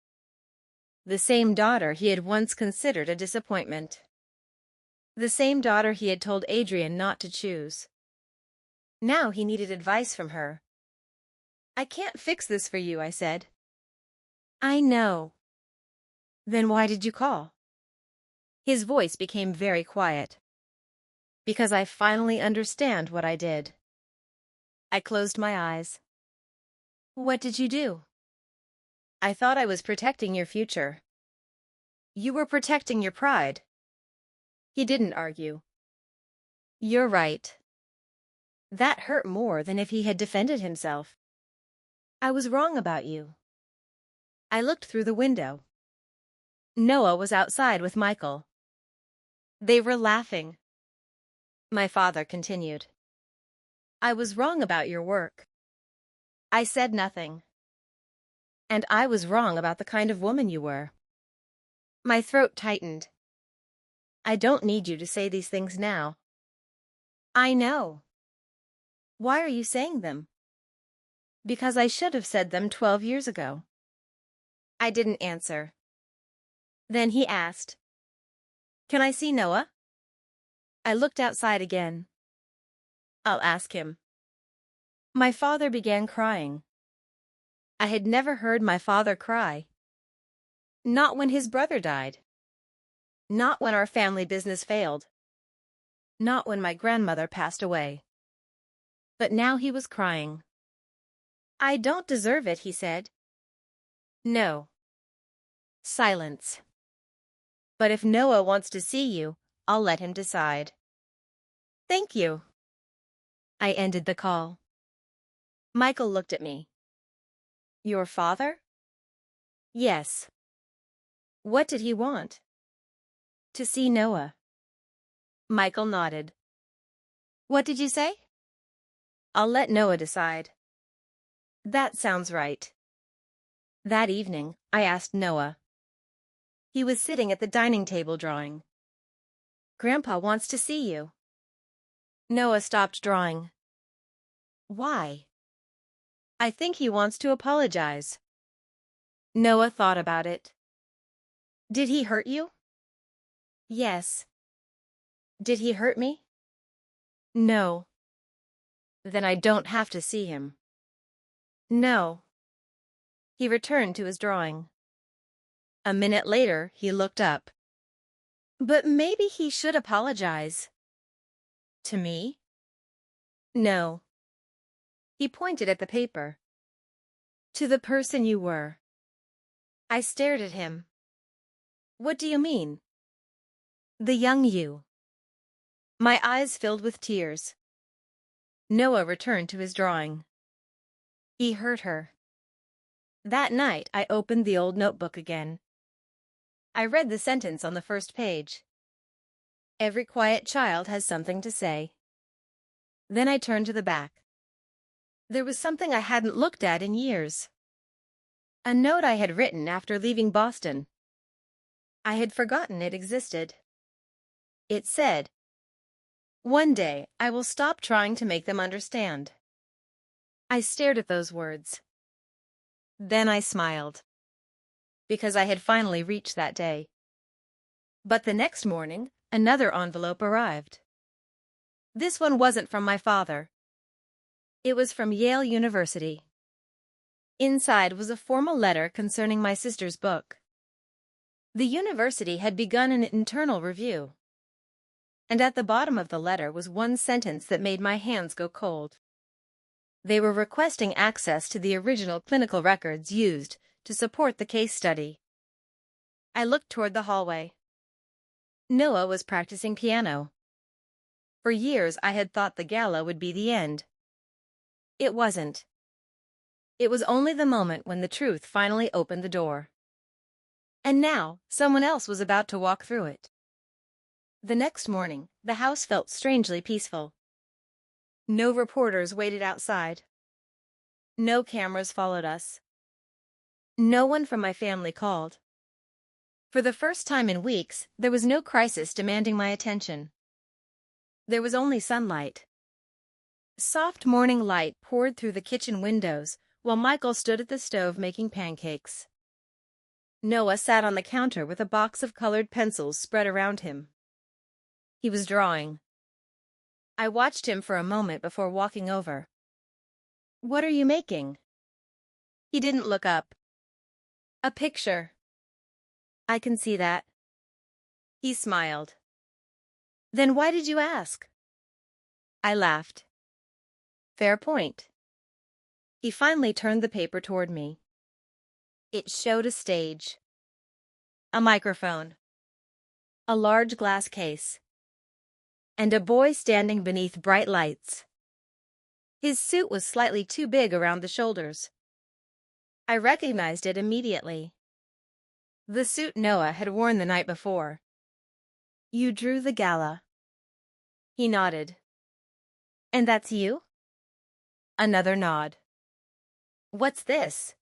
The same daughter he had once considered a disappointment. The same daughter he had told Adrian not to choose. Now he needed advice from her. I can't fix this for you, I said. I know. Then why did you call? His voice became very quiet. Because I finally understand what I did. I closed my eyes. What did you do? I thought I was protecting your future. You were protecting your pride. He didn't argue. You're right. That hurt more than if he had defended himself. I was wrong about you. I looked through the window. Noah was outside with Michael. They were laughing. My father continued. I was wrong about your work. I said nothing. And I was wrong about the kind of woman you were. My throat tightened. I don't need you to say these things now. I know. Why are you saying them? Because I should have said them 12 years ago. I didn't answer. Then he asked, "Can I see Noah?" I looked outside again. I'll ask him. My father began crying. I had never heard my father cry. Not when his brother died. Not when our family business failed. Not when my grandmother passed away. But now he was crying. "I don't deserve it," he said. No. Silence. "But if Noah wants to see you, I'll let him decide." Thank you. I ended the call. Michael looked at me. Your father? Yes. What did he want? To see Noah. Michael nodded. What did you say? I'll let Noah decide. That sounds right. That evening, I asked Noah. He was sitting at the dining table drawing. Grandpa wants to see you. Noah stopped drawing. Why? I think he wants to apologize. Noah thought about it. Did he hurt you? Yes. Did he hurt me? No. Then I don't have to see him. No. He returned to his drawing. A minute later, he looked up. But maybe he should apologize. To me? No. He pointed at the paper. To the person you were. I stared at him. What do you mean? The young you. My eyes filled with tears. Noah returned to his drawing. He hurt her. That night, I opened the old notebook again. I read the sentence on the first page. Every quiet child has something to say. Then I turned to the back. There was something I hadn't looked at in years. A note I had written after leaving Boston. I had forgotten it existed. It said, "One day I will stop trying to make them understand." I stared at those words. Then I smiled, because I had finally reached that day. But the next morning, another envelope arrived. This one wasn't from my father. It was from Yale University. Inside was a formal letter concerning my sister's book. The university had begun an internal review. And at the bottom of the letter was one sentence that made my hands go cold. They were requesting access to the original clinical records used to support the case study. I looked toward the hallway. Noah was practicing piano. For years I had thought the gala would be the end. It wasn't. It was only the moment when the truth finally opened the door. And now someone else was about to walk through it. The next morning, the house felt strangely peaceful. No reporters waited outside. No cameras followed us. No one from my family called. For the first time in weeks, there was no crisis demanding my attention. There was only sunlight. Soft morning light poured through the kitchen windows while Michael stood at the stove making pancakes. Noah sat on the counter with a box of colored pencils spread around him. He was drawing. I watched him for a moment before walking over. "What are you making?" He didn't look up. "A picture." "I can see that." He smiled. "Then why did you ask?" I laughed. "Fair point." He finally turned the paper toward me. It showed a stage. A microphone. A large glass case. And a boy standing beneath bright lights. His suit was slightly too big around the shoulders. I recognized it immediately. The suit Noah had worn the night before. "You drew the gala." He nodded. "And that's you?" Another nod. What's this?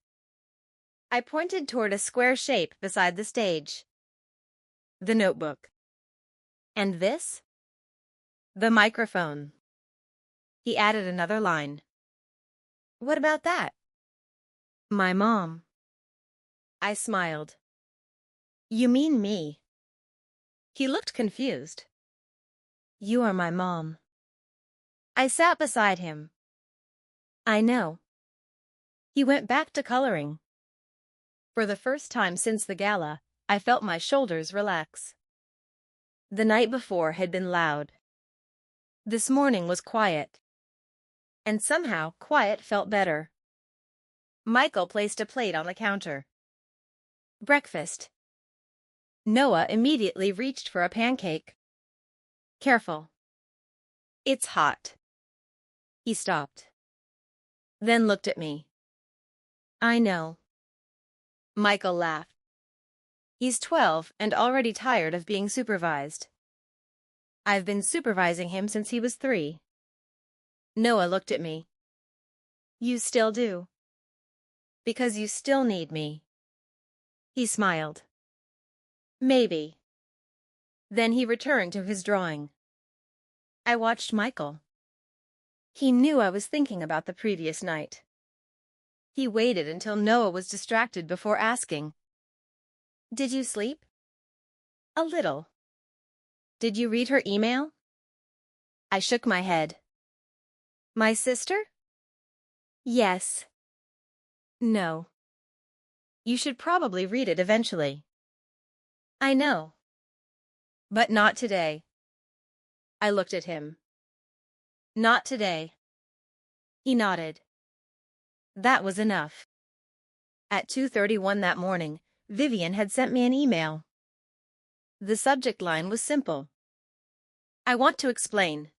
I pointed toward a square shape beside the stage. The notebook. And this? The microphone. He added another line. What about that? My mom. I smiled. You mean me? He looked confused. You are my mom. I sat beside him. I know. He went back to coloring. For the first time since the gala, I felt my shoulders relax. The night before had been loud. This morning was quiet. And somehow, quiet felt better. Michael placed a plate on the counter. Breakfast. Noah immediately reached for a pancake. Careful. It's hot. He stopped. Then looked at me. I know. Michael laughed. He's 12 and already tired of being supervised. I've been supervising him since he was 3. Noah looked at me. You still do. Because you still need me. He smiled. Maybe. Then he returned to his drawing. I watched Michael. He knew I was thinking about the previous night. He waited until Noah was distracted before asking, Did you sleep? A little. Did you read her email? I shook my head. My sister? Yes. No. You should probably read it eventually. I know. But not today. I looked at him. Not today. He nodded. That was enough. At 2:31 that morning, Vivian had sent me an email. The subject line was simple. I want to explain.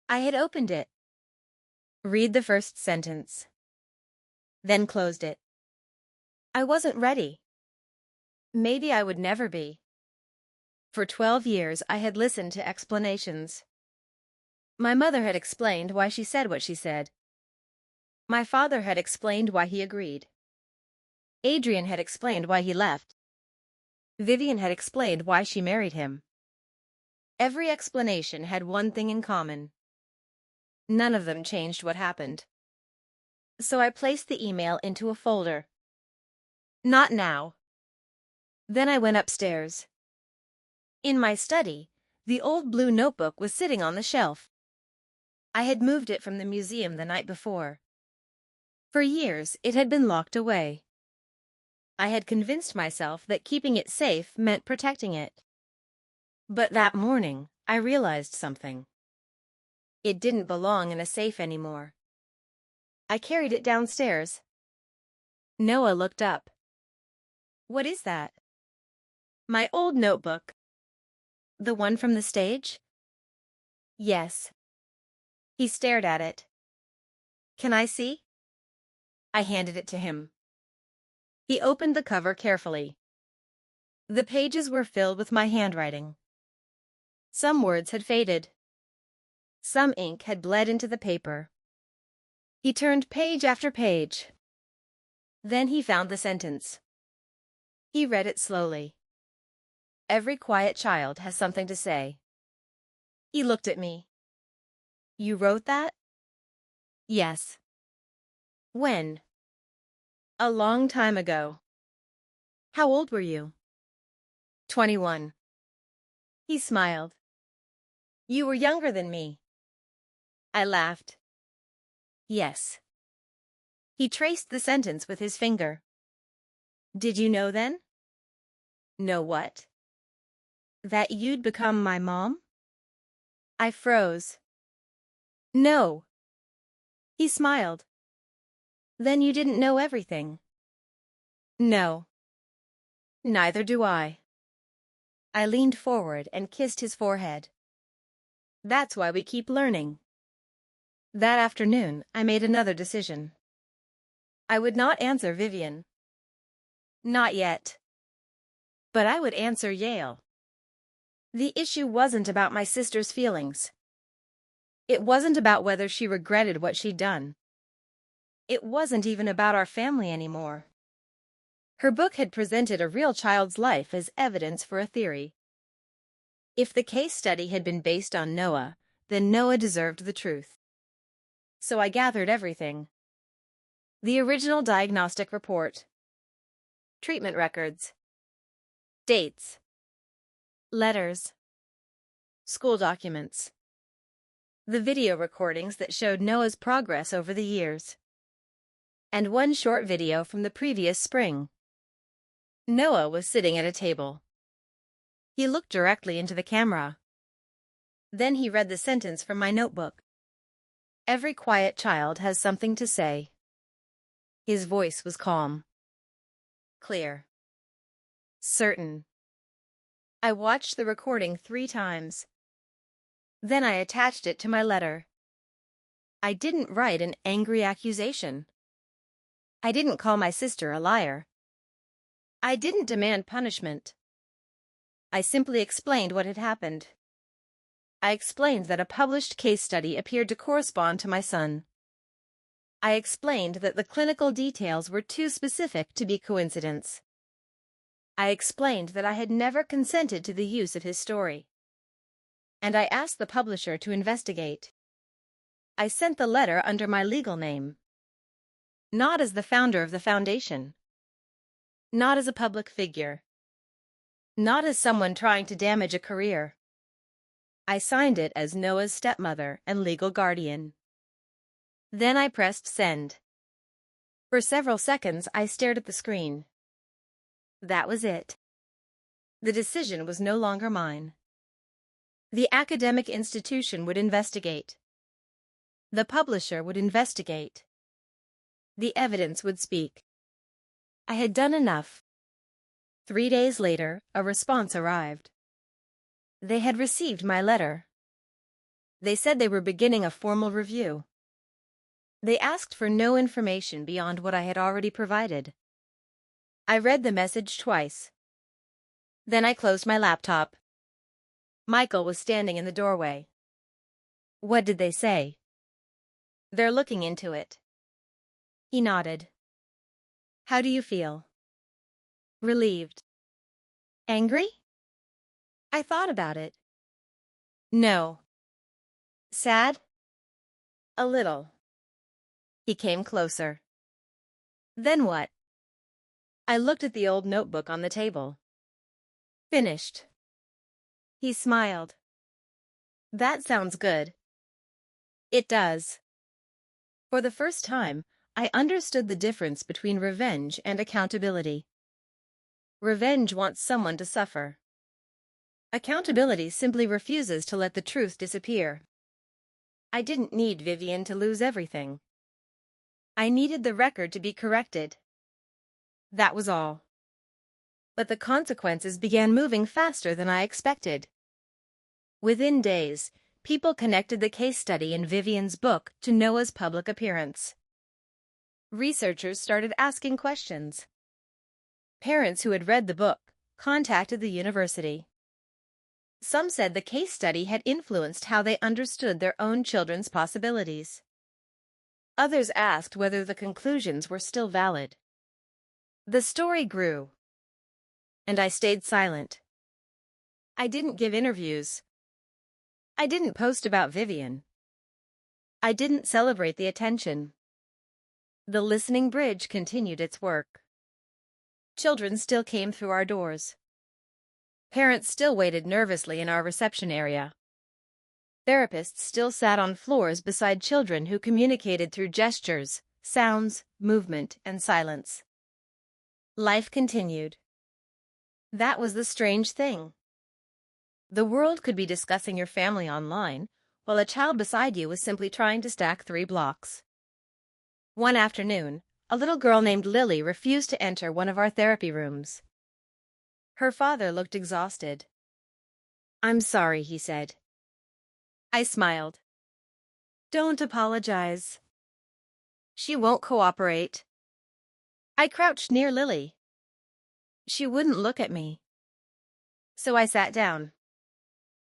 I had opened it. Read the first sentence. Then closed it. I wasn't ready. Maybe I would never be. For 12 years, I had listened to explanations. My mother had explained why she said what she said. My father had explained why he agreed. Adrian had explained why he left. Vivian had explained why she married him. Every explanation had one thing in common. None of them changed what happened. So I placed the email into a folder. Not now. Then I went upstairs. In my study, the old blue notebook was sitting on the shelf. I had moved it from the museum the night before. For years, it had been locked away. I had convinced myself that keeping it safe meant protecting it. But that morning, I realized something. It didn't belong in a safe anymore. I carried it downstairs. Noah looked up. What is that? My old notebook. The one from the stage? Yes. He stared at it. Can I see? I handed it to him. He opened the cover carefully. The pages were filled with my handwriting. Some words had faded. Some ink had bled into the paper. He turned page after page. Then he found the sentence. He read it slowly. Every quiet child has something to say. He looked at me. You wrote that? Yes. When? A long time ago. How old were you? 21. He smiled. You were younger than me. I laughed. Yes. He traced the sentence with his finger. Did you know then? Know what? That you'd become my mom? I froze. No. He smiled. Then you didn't know everything. No. Neither do I. I leaned forward and kissed his forehead. That's why we keep learning. That afternoon, I made another decision. I would not answer Vivian. Not yet. But I would answer Yale. The issue wasn't about my sister's feelings. It wasn't about whether she regretted what she'd done. It wasn't even about our family anymore. Her book had presented a real child's life as evidence for a theory. If the case study had been based on Noah, then Noah deserved the truth. So I gathered everything. The original diagnostic report, treatment records, dates, letters, school documents, the video recordings that showed Noah's progress over the years, and one short video from the previous spring. Noah was sitting at a table. He looked directly into the camera. Then he read the sentence from my notebook. Every quiet child has something to say. His voice was calm, clear, certain. I watched the recording 3 times. Then I attached it to my letter. I didn't write an angry accusation. I didn't call my sister a liar. I didn't demand punishment. I simply explained what had happened. I explained that a published case study appeared to correspond to my son. I explained that the clinical details were too specific to be coincidence. I explained that I had never consented to the use of his story. And I asked the publisher to investigate. I sent the letter under my legal name. Not as the founder of the foundation. Not as a public figure. Not as someone trying to damage a career. I signed it as Noah's stepmother and legal guardian. Then I pressed send. For several seconds, I stared at the screen. That was it. The decision was no longer mine. The academic institution would investigate. The publisher would investigate. The evidence would speak. I had done enough. 3 days later, a response arrived. They had received my letter. They said they were beginning a formal review. They asked for no information beyond what I had already provided. I read the message twice. Then I closed my laptop. Michael was standing in the doorway. What did they say? They're looking into it. He nodded. How do you feel? Relieved. Angry? I thought about it. No. Sad? A little. He came closer. Then what? I looked at the old notebook on the table. Finished. He smiled. That sounds good. It does. For the first time, I understood the difference between revenge and accountability. Revenge wants someone to suffer. Accountability simply refuses to let the truth disappear. I didn't need Vivian to lose everything. I needed the record to be corrected. That was all. But the consequences began moving faster than I expected. Within days, people connected the case study in Vivian's book to Noah's public appearance. Researchers started asking questions. Parents who had read the book contacted the university. Some said the case study had influenced how they understood their own children's possibilities. Others asked whether the conclusions were still valid. The story grew, and I stayed silent. I didn't give interviews. I didn't post about Vivian. I didn't celebrate the attention. The listening bridge continued its work. Children still came through our doors. Parents still waited nervously in our reception area. Therapists still sat on floors beside children who communicated through gestures, sounds, movement, and silence. Life continued. That was the strange thing. The world could be discussing your family online, while a child beside you was simply trying to stack 3 blocks. One afternoon, a little girl named Lily refused to enter one of our therapy rooms. Her father looked exhausted. "I'm sorry," he said. I smiled. "Don't apologize. She won't cooperate." I crouched near Lily. She wouldn't look at me. So I sat down.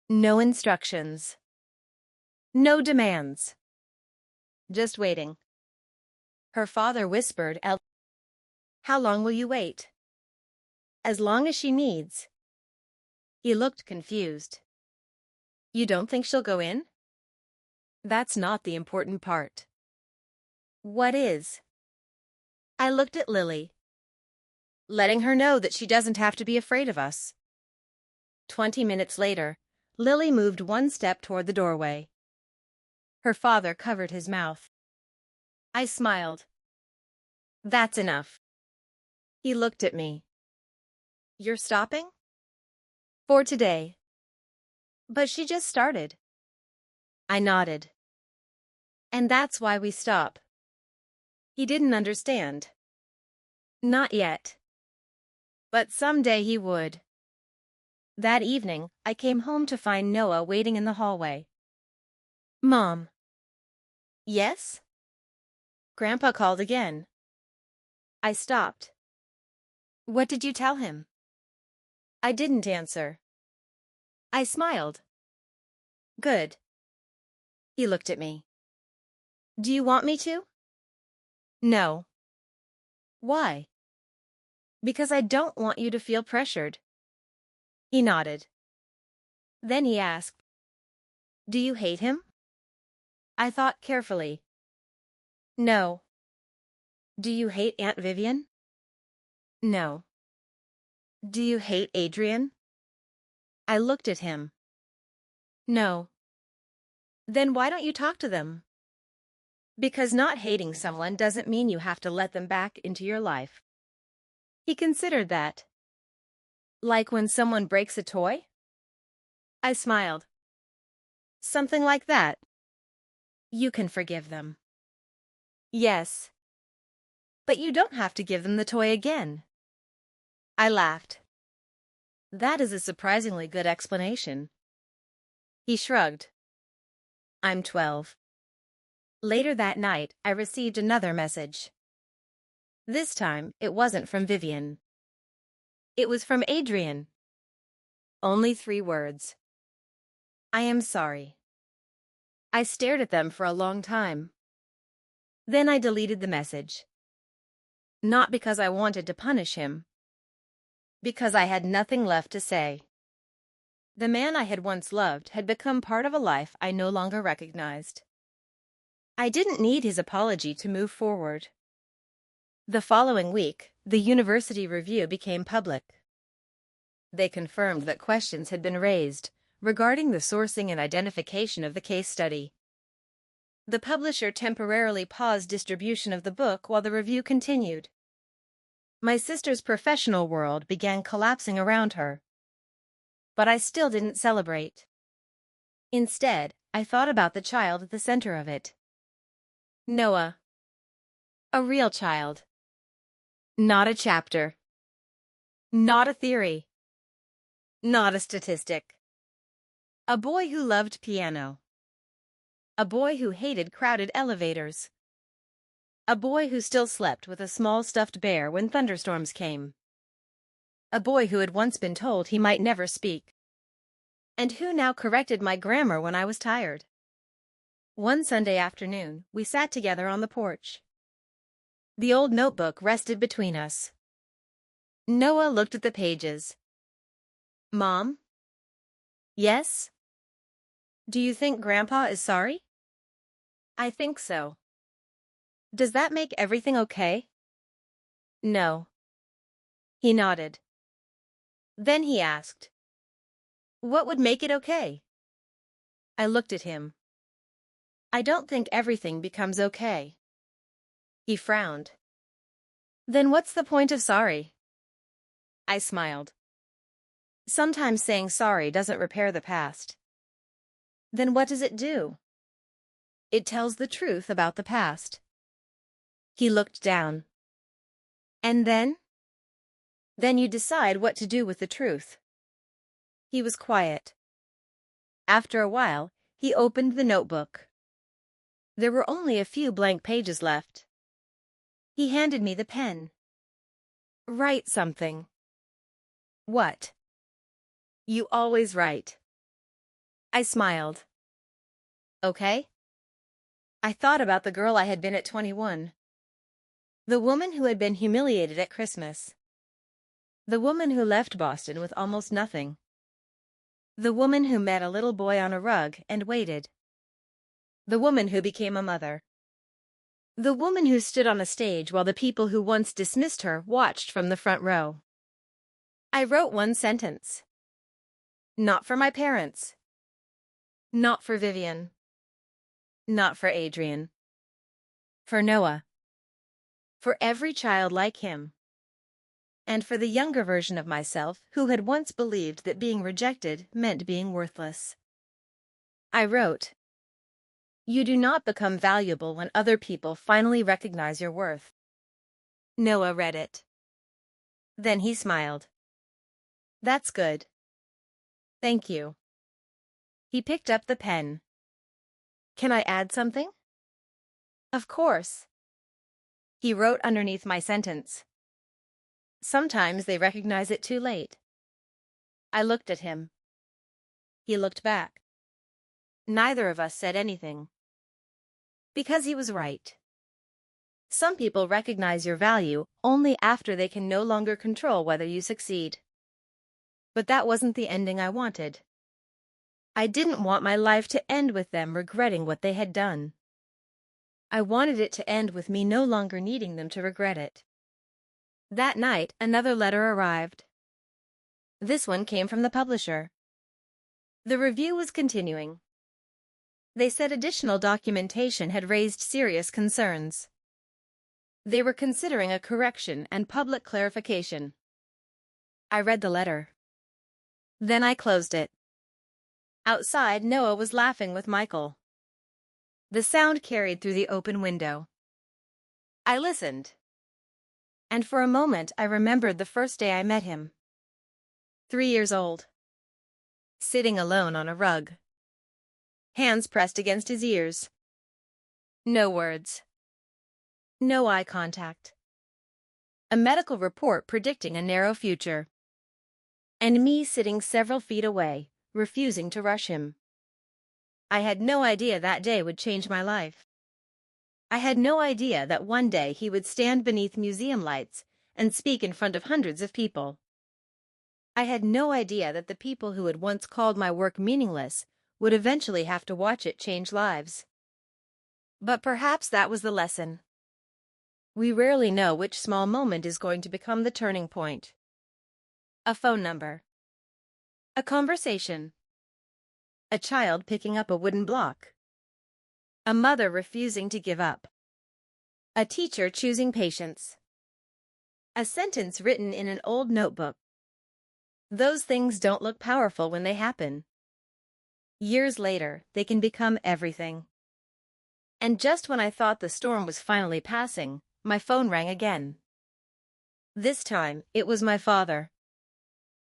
No instructions. No demands. Just waiting. Her father whispered, "How long will you wait?" "As long as she needs." He looked confused. "You don't think she'll go in?" "That's not the important part." "What is?" I looked at Lily. "Letting her know that she doesn't have to be afraid of us." 20 minutes later, Lily moved one step toward the doorway. Her father covered his mouth. I smiled. "That's enough." He looked at me. "You're stopping?" "For today." "But she just started." I nodded. "And that's why we stop." He didn't understand. Not yet. But someday he would. That evening, I came home to find Noah waiting in the hallway. "Mom." "Yes?" Grandpa called again. I stopped. "What did you tell him?" I didn't answer. I smiled. "Good." He looked at me. "Do you want me to?" "No." "Why?" "Because I don't want you to feel pressured." He nodded. Then he asked, "Do you hate him?" I thought carefully. "No." "Do you hate Aunt Vivian?" "No." "Do you hate Adrian?" I looked at him. "No." "Then why don't you talk to them?" "Because not hating someone doesn't mean you have to let them back into your life." He considered that. "Like when someone breaks a toy?" I smiled. "Something like that." "You can forgive them." "Yes." "But you don't have to give them the toy again." I laughed. "That is a surprisingly good explanation." He shrugged. "I'm 12. Later that night, I received another message. This time, it wasn't from Vivian. It was from Adrian. Only 3 words. "I am sorry." I stared at them for a long time. Then I deleted the message. Not because I wanted to punish him. Because I had nothing left to say. The man I had once loved had become part of a life I no longer recognized. I didn't need his apology to move forward. The following week, the university review became public. They confirmed that questions had been raised regarding the sourcing and identification of the case study. The publisher temporarily paused distribution of the book while the review continued. My sister's professional world began collapsing around her. But I still didn't celebrate. Instead, I thought about the child at the center of it. Noah. A real child. Not a chapter. Not a theory. Not a statistic. A boy who loved piano. A boy who hated crowded elevators. A boy who still slept with a small stuffed bear when thunderstorms came. A boy who had once been told he might never speak. And who now corrected my grammar when I was tired. One Sunday afternoon, we sat together on the porch. The old notebook rested between us. Noah looked at the pages. "Mom?" "Yes?" "Do you think Grandpa is sorry?" "I think so." "Does that make everything okay?" "No." He nodded. Then he asked, "What would make it okay?" I looked at him. "I don't think everything becomes okay." He frowned. "Then what's the point of sorry?" I smiled. "Sometimes saying sorry doesn't repair the past." "Then what does it do?" "It tells the truth about the past." He looked down. "And then?" "Then you decide what to do with the truth." He was quiet. After a while, he opened the notebook. There were only a few blank pages left. He handed me the pen. "Write something." "What?" "You always write." I smiled. "Okay." I thought about the girl I had been at 21. The woman who had been humiliated at Christmas. The woman who left Boston with almost nothing. The woman who met a little boy on a rug and waited. The woman who became a mother. The woman who stood on a stage while the people who once dismissed her watched from the front row. I wrote one sentence. Not for my parents. Not for Vivian. Not for Adrian. For Noah. For every child like him. And for the younger version of myself who had once believed that being rejected meant being worthless. I wrote, "You do not become valuable when other people finally recognize your worth." Noah read it. Then he smiled. "That's good. Thank you." He picked up the pen. "Can I add something?" "Of course." He wrote underneath my sentence. "Sometimes they recognize it too late." I looked at him. He looked back. Neither of us said anything. Because he was right. Some people recognize your value only after they can no longer control whether you succeed. But that wasn't the ending I wanted. I didn't want my life to end with them regretting what they had done. I wanted it to end with me no longer needing them to regret it. That night, another letter arrived. This one came from the publisher. The review was continuing. They said additional documentation had raised serious concerns. They were considering a correction and public clarification. I read the letter. Then I closed it. Outside, Noah was laughing with Michael. The sound carried through the open window. I listened. And for a moment I remembered the first day I met him. 3 years old. Sitting alone on a rug. Hands pressed against his ears. No words. No eye contact. A medical report predicting a narrow future. And me sitting several feet away, refusing to rush him. I had no idea that day would change my life. I had no idea that one day he would stand beneath museum lights and speak in front of hundreds of people. I had no idea that the people who had once called my work meaningless would eventually have to watch it change lives. But perhaps that was the lesson. We rarely know which small moment is going to become the turning point. A phone number. A conversation. A child picking up a wooden block. A mother refusing to give up. A teacher choosing patience. A sentence written in an old notebook. Those things don't look powerful when they happen. Years later, they can become everything. And just when I thought the storm was finally passing, my phone rang again. This time, it was my father.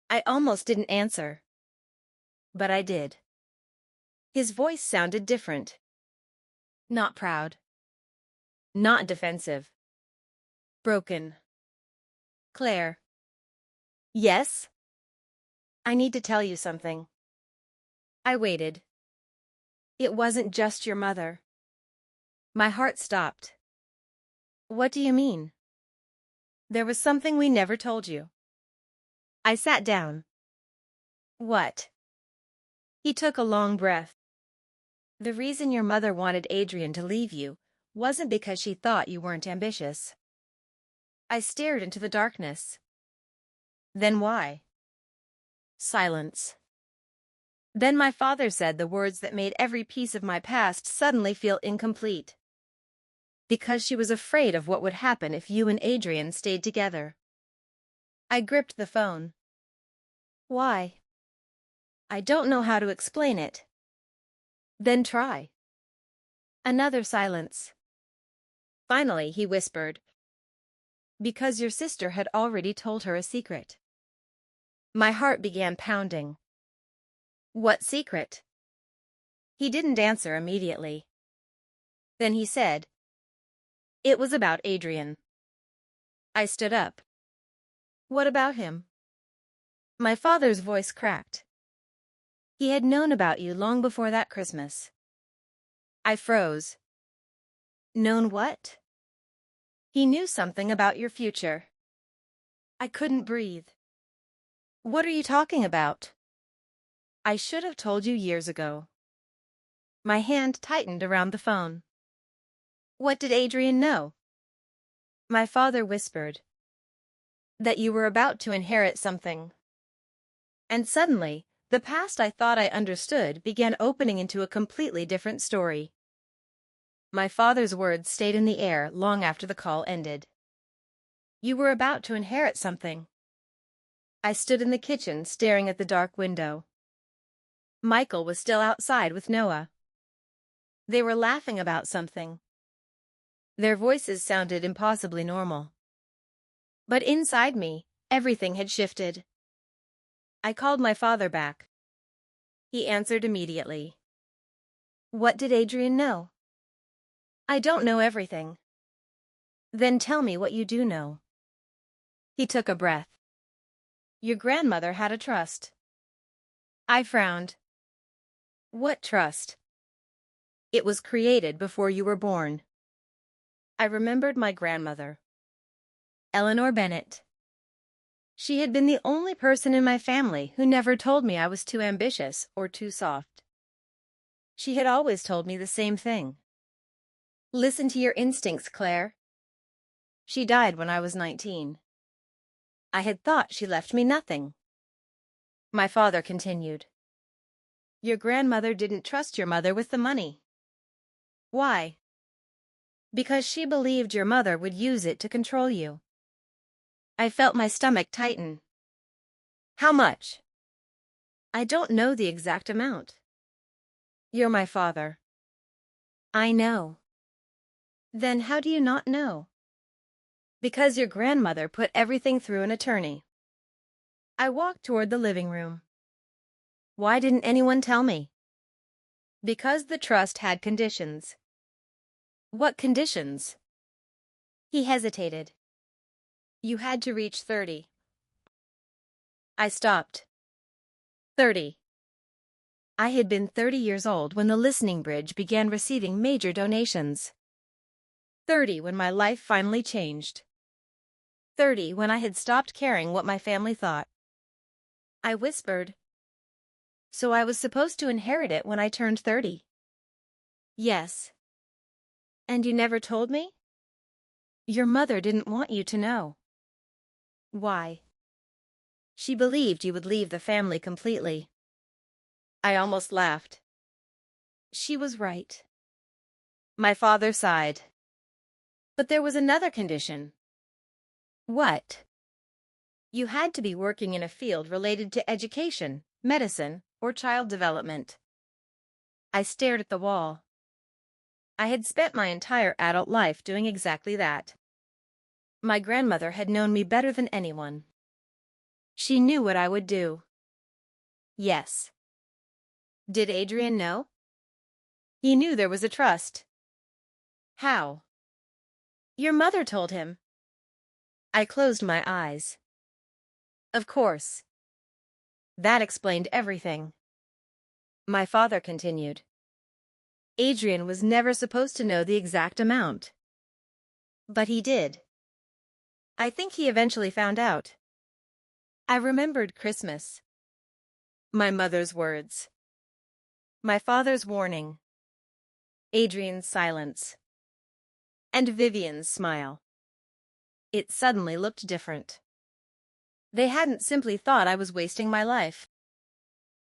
I almost didn't answer. But I did. His voice sounded different. Not proud. Not defensive. Broken. "Claire." "Yes?" "I need to tell you something." I waited. "It wasn't just your mother." My heart stopped. "What do you mean?" "There was something we never told you." I sat down. "What?" He took a long breath. "The reason your mother wanted Adrian to leave you wasn't because she thought you weren't ambitious." I stared into the darkness. "Then why?" Silence. Then my father said the words that made every piece of my past suddenly feel incomplete. "Because she was afraid of what would happen if you and Adrian stayed together." I gripped the phone. "Why?" "I don't know how to explain it." "Then try." Another silence. Finally, he whispered, "Because your sister had already told her a secret." My heart began pounding. "What secret?" He didn't answer immediately. Then he said, "It was about Adrian." I stood up. "What about him?" My father's voice cracked. "He had known about you long before that Christmas." I froze. "Known what?" He knew something about your future. I couldn't breathe. What are you talking about? I should have told you years ago. My hand tightened around the phone. What did Adrian know? My father whispered. That you were about to inherit something. And suddenly, the past I thought I understood began opening into a completely different story. My father's words stayed in the air long after the call ended. You were about to inherit something. I stood in the kitchen staring at the dark window. Michael was still outside with Noah. They were laughing about something. Their voices sounded impossibly normal. But inside me, everything had shifted. I called my father back. He answered immediately. What did Adrian know? I don't know everything. Then tell me what you do know. He took a breath. Your grandmother had a trust. I frowned. What trust? It was created before you were born. I remembered my grandmother, Eleanor Bennett. She had been the only person in my family who never told me I was too ambitious or too soft. She had always told me the same thing. Listen to your instincts, Claire. She died when I was 19. I had thought she left me nothing. My father continued. Your grandmother didn't trust your mother with the money. Why? Because she believed your mother would use it to control you. I felt my stomach tighten. How much? I don't know the exact amount. You're my father. I know. Then how do you not know? Because your grandmother put everything through an attorney. I walked toward the living room. Why didn't anyone tell me? Because the trust had conditions. What conditions? He hesitated. You had to reach 30. I stopped. 30. I had been 30 years old when the Listening Bridge began receiving major donations. 30 when my life finally changed. 30 when I had stopped caring what my family thought. I whispered. So I was supposed to inherit it when I turned 30. Yes. And you never told me? Your mother didn't want you to know. Why? She believed you would leave the family completely. I almost laughed. She was right. My father sighed. But there was another condition. What? You had to be working in a field related to education, medicine, or child development. I stared at the wall. I had spent my entire adult life doing exactly that. My grandmother had known me better than anyone. She knew what I would do. Yes. Did Adrian know? He knew there was a trust. How? Your mother told him. I closed my eyes. Of course. That explained everything. My father continued. Adrian was never supposed to know the exact amount. But he did. I think he eventually found out. I remembered Christmas. My mother's words. My father's warning. Adrian's silence. And Vivian's smile. It suddenly looked different. They hadn't simply thought I was wasting my life.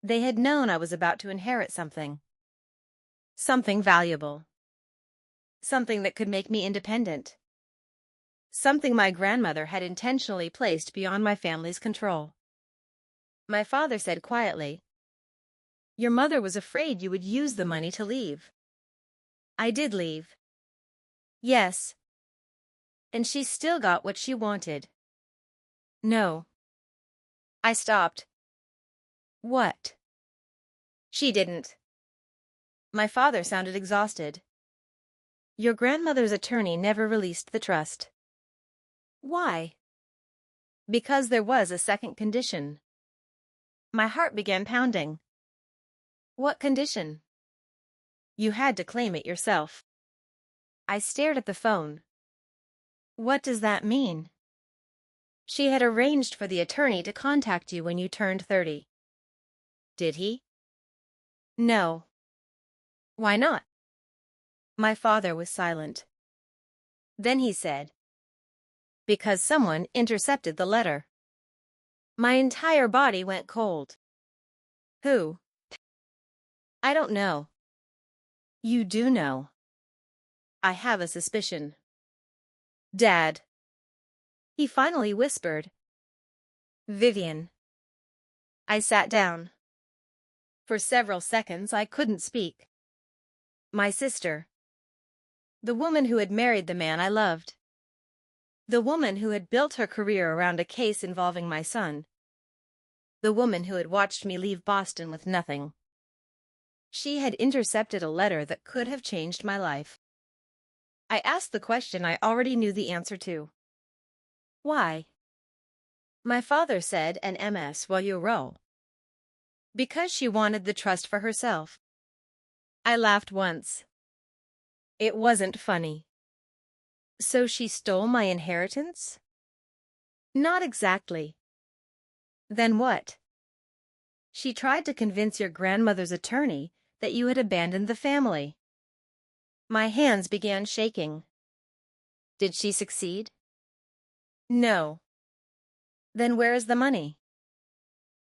They had known I was about to inherit something. Something valuable. Something that could make me independent. Something my grandmother had intentionally placed beyond my family's control. My father said quietly, Your mother was afraid you would use the money to leave. I did leave. Yes. And she still got what she wanted. No. I stopped. What? She didn't. My father sounded exhausted. Your grandmother's attorney never released the trust. Why? Because there was a second condition. My heart began pounding. What condition? You had to claim it yourself. I stared at the phone. What does that mean? She had arranged for the attorney to contact you when you turned 30. Did he? No. Why not? My father was silent. Then he said, because someone intercepted the letter. My entire body went cold. Who? I don't know. You do know. I have a suspicion. Dad. He finally whispered. Vivian. I sat down. For several seconds I couldn't speak. My sister. The woman who had married the man I loved. The woman who had built her career around a case involving my son. The woman who had watched me leave Boston with nothing. She had intercepted a letter that could have changed my life. I asked the question I already knew the answer to. Why? My father said an MS while you roll. Because she wanted the trust for herself. I laughed once. It wasn't funny. So she stole my inheritance? Not exactly. Then what? She tried to convince your grandmother's attorney that you had abandoned the family. My hands began shaking. Did she succeed? No. Then where is the money?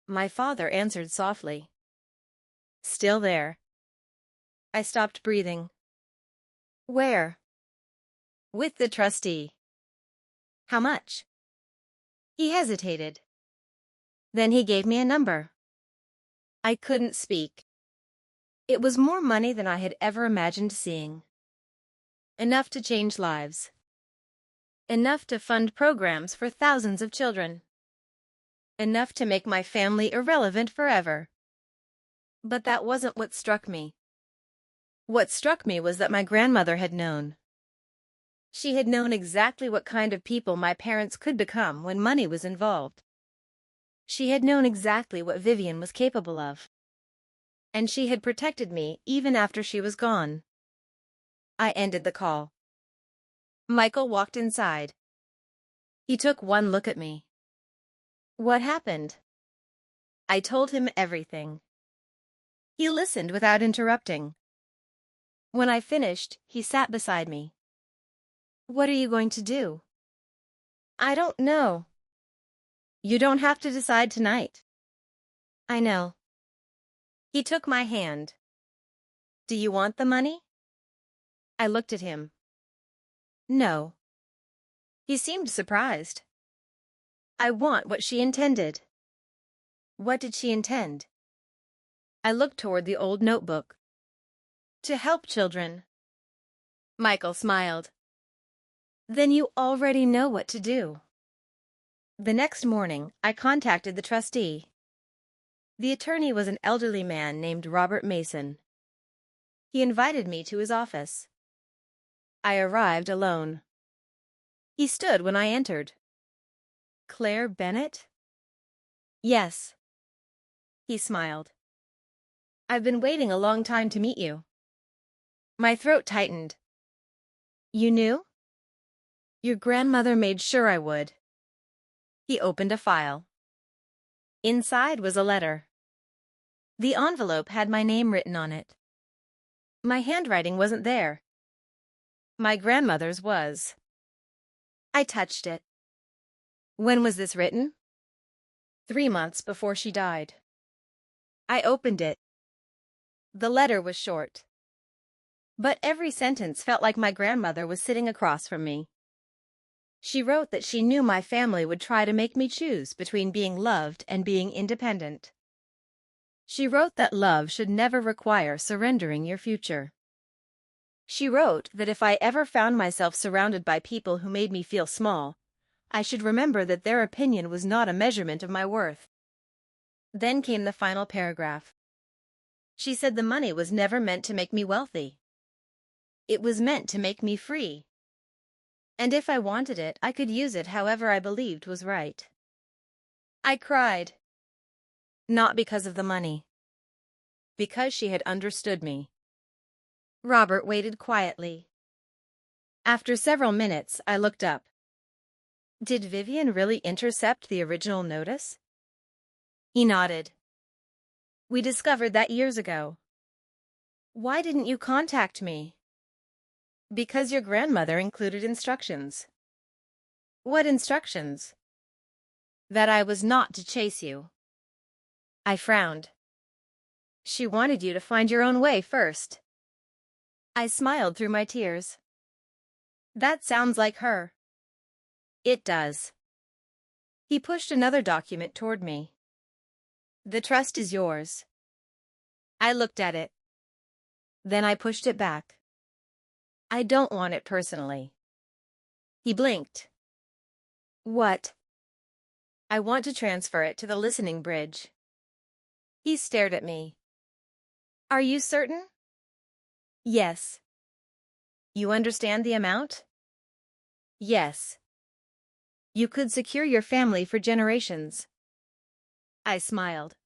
My father answered softly. Still there. I stopped breathing. Where? With the trustee. How much? He hesitated. Then he gave me a number. I couldn't speak. It was more money than I had ever imagined seeing. Enough to change lives. Enough to fund programs for thousands of children. Enough to make my family irrelevant forever. But that wasn't what struck me. What struck me was that my grandmother had known. She had known exactly what kind of people my parents could become when money was involved. She had known exactly what Vivian was capable of. And she had protected me even after she was gone. I ended the call. Michael walked inside. He took one look at me. What happened? I told him everything. He listened without interrupting. When I finished, he sat beside me. What are you going to do? I don't know. You don't have to decide tonight. I know. He took my hand. Do you want the money? I looked at him. No. He seemed surprised. I want what she intended. What did she intend? I looked toward the old notebook. To help children. Michael smiled. Then you already know what to do. The next morning, I contacted the trustee. The attorney was an elderly man named Robert Mason. He invited me to his office. I arrived alone. He stood when I entered. Claire Bennett? Yes. He smiled. I've been waiting a long time to meet you. My throat tightened. You knew? Your grandmother made sure I would. He opened a file. Inside was a letter. The envelope had my name written on it. My handwriting wasn't there. My grandmother's was. I touched it. When was this written? 3 months before she died. I opened it. The letter was short. But every sentence felt like my grandmother was sitting across from me. She wrote that she knew my family would try to make me choose between being loved and being independent. She wrote that love should never require surrendering your future. She wrote that if I ever found myself surrounded by people who made me feel small, I should remember that their opinion was not a measurement of my worth. Then came the final paragraph. She said the money was never meant to make me wealthy. It was meant to make me free. And if I wanted it, I could use it however I believed was right. I cried. Not because of the money. Because she had understood me. Robert waited quietly. After several minutes, I looked up. Did Vivian really intercept the original notice? He nodded. We discovered that years ago. Why didn't you contact me? Because your grandmother included instructions. What instructions? That I was not to chase you. I frowned. She wanted you to find your own way first. I smiled through my tears. That sounds like her. It does. He pushed another document toward me. The trust is yours. I looked at it. Then I pushed it back. I don't want it personally. He blinked. What? I want to transfer it to the listening bridge. He stared at me. Are you certain? Yes. You understand the amount? Yes. You could secure your family for generations. I smiled.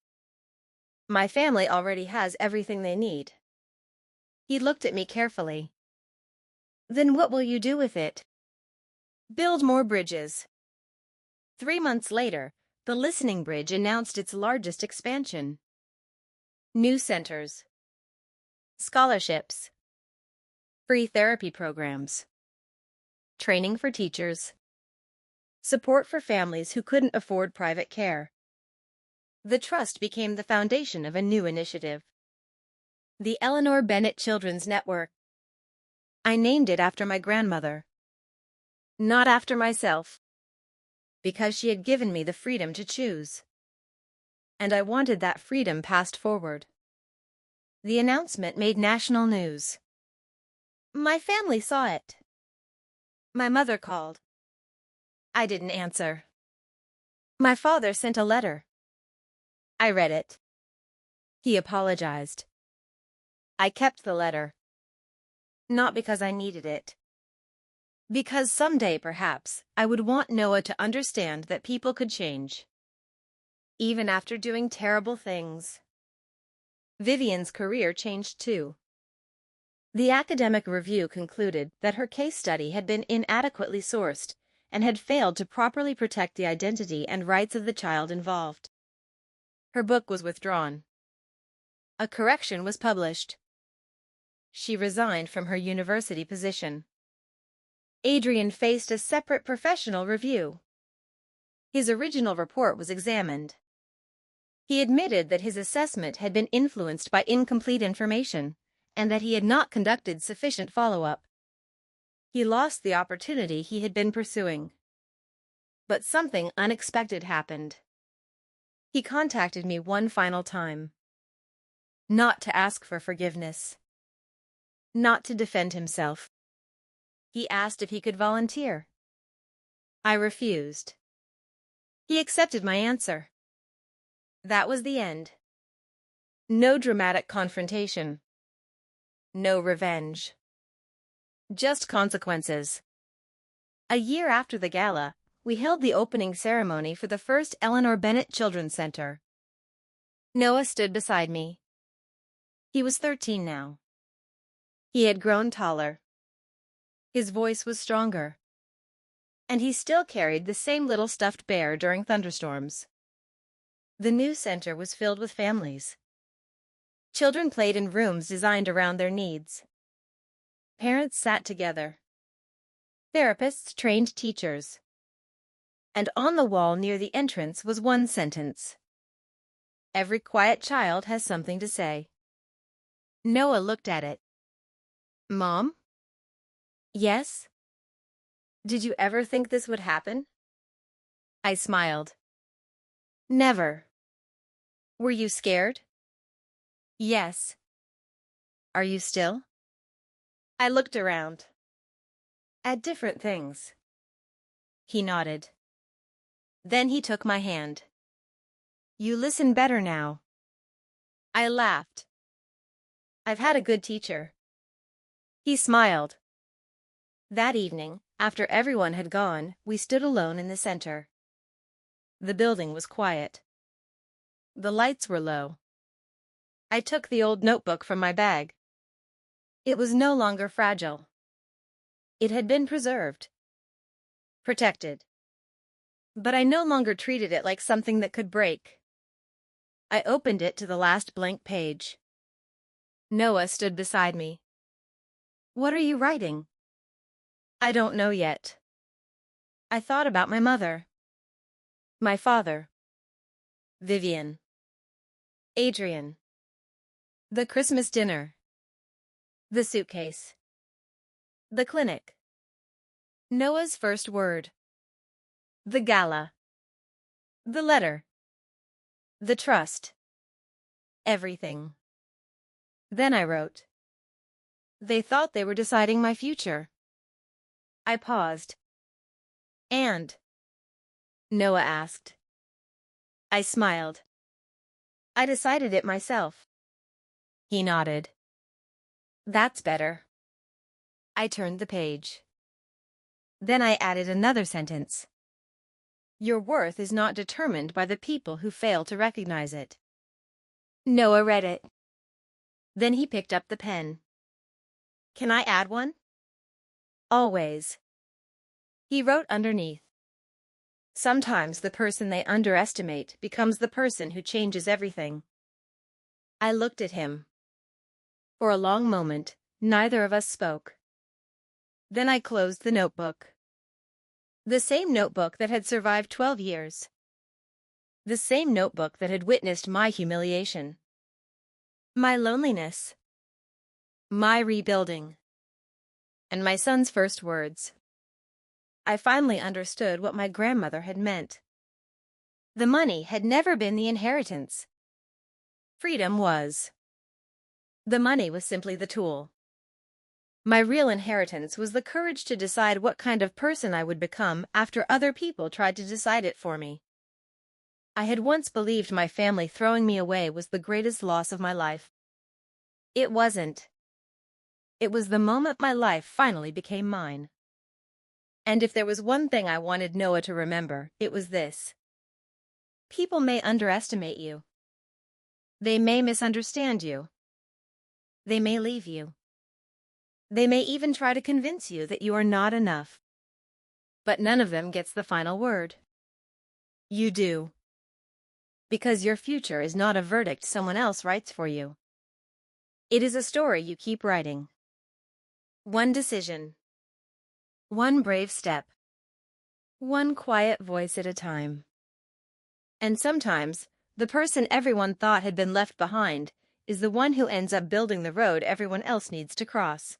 My family already has everything they need. He looked at me carefully. Then what will you do with it? Build more bridges. 3 months later, the listening bridge announced its largest expansion. New centers. Scholarships. Free therapy programs. Training for teachers. Support for families who couldn't afford private care. The trust became the foundation of a new initiative. The Eleanor Bennett Children's Network. I named it after my grandmother. Not after myself. Because she had given me the freedom to choose. And I wanted that freedom passed forward. The announcement made national news. My family saw it. My mother called. I didn't answer. My father sent a letter. I read it. He apologized. I kept the letter. Not because I needed it. Because someday, perhaps, I would want Noah to understand that people could change. Even after doing terrible things. Vivian's career changed too. The academic review concluded that her case study had been inadequately sourced and had failed to properly protect the identity and rights of the child involved. Her book was withdrawn. A correction was published. She resigned from her university position. Adrian faced a separate professional review. His original report was examined. He admitted that his assessment had been influenced by incomplete information and that he had not conducted sufficient follow-up. He lost the opportunity he had been pursuing. But something unexpected happened. He contacted me one final time. Not to ask for forgiveness. Not to defend himself. He asked if he could volunteer. I refused. He accepted my answer. That was the end. No dramatic confrontation. No revenge. Just consequences. A year after the gala, we held the opening ceremony for the first Eleanor Bennett Children's Center. Noah stood beside me. He was 13 now. He had grown taller. His voice was stronger. And he still carried the same little stuffed bear during thunderstorms. The new center was filled with families. Children played in rooms designed around their needs. Parents sat together. Therapists trained teachers. And on the wall near the entrance was one sentence. Every quiet child has something to say. Noah looked at it. Mom? Yes? Did you ever think this would happen? I smiled. Never. Were you scared? Yes. Are you still? I looked around. At different things. He nodded. Then he took my hand. You listen better now. I laughed. I've had a good teacher. He smiled. That evening, after everyone had gone, we stood alone in the center. The building was quiet. The lights were low. I took the old notebook from my bag. It was no longer fragile. It had been preserved. Protected. But I no longer treated it like something that could break. I opened it to the last blank page. Noah stood beside me. "What are you writing?" "I don't know yet." I thought about my mother, my father, Vivian, Adrian, the Christmas dinner, the suitcase, the clinic, Noah's first word, the gala, the letter, the trust, everything. Then I wrote. They thought they were deciding my future. I paused. "And?" Noah asked. I smiled. "I decided it myself." He nodded. "That's better." I turned the page. Then I added another sentence. "Your worth is not determined by the people who fail to recognize it." Noah read it. Then he picked up the pen. "Can I add one?" "Always." He wrote underneath. "Sometimes the person they underestimate becomes the person who changes everything." I looked at him. For a long moment, neither of us spoke. Then I closed the notebook. The same notebook that had survived 12 years. The same notebook that had witnessed my humiliation, my loneliness, my rebuilding, and my son's first words. I finally understood what my grandmother had meant. The money had never been the inheritance. Freedom was. The money was simply the tool. My real inheritance was the courage to decide what kind of person I would become after other people tried to decide it for me. I had once believed my family throwing me away was the greatest loss of my life. It wasn't. It was the moment my life finally became mine. And if there was one thing I wanted Noah to remember, it was this. People may underestimate you. They may misunderstand you. They may leave you. They may even try to convince you that you are not enough. But none of them gets the final word. You do. Because your future is not a verdict someone else writes for you. It is a story you keep writing. One decision. One brave step. One quiet voice at a time. And sometimes, the person everyone thought had been left behind is the one who ends up building the road everyone else needs to cross.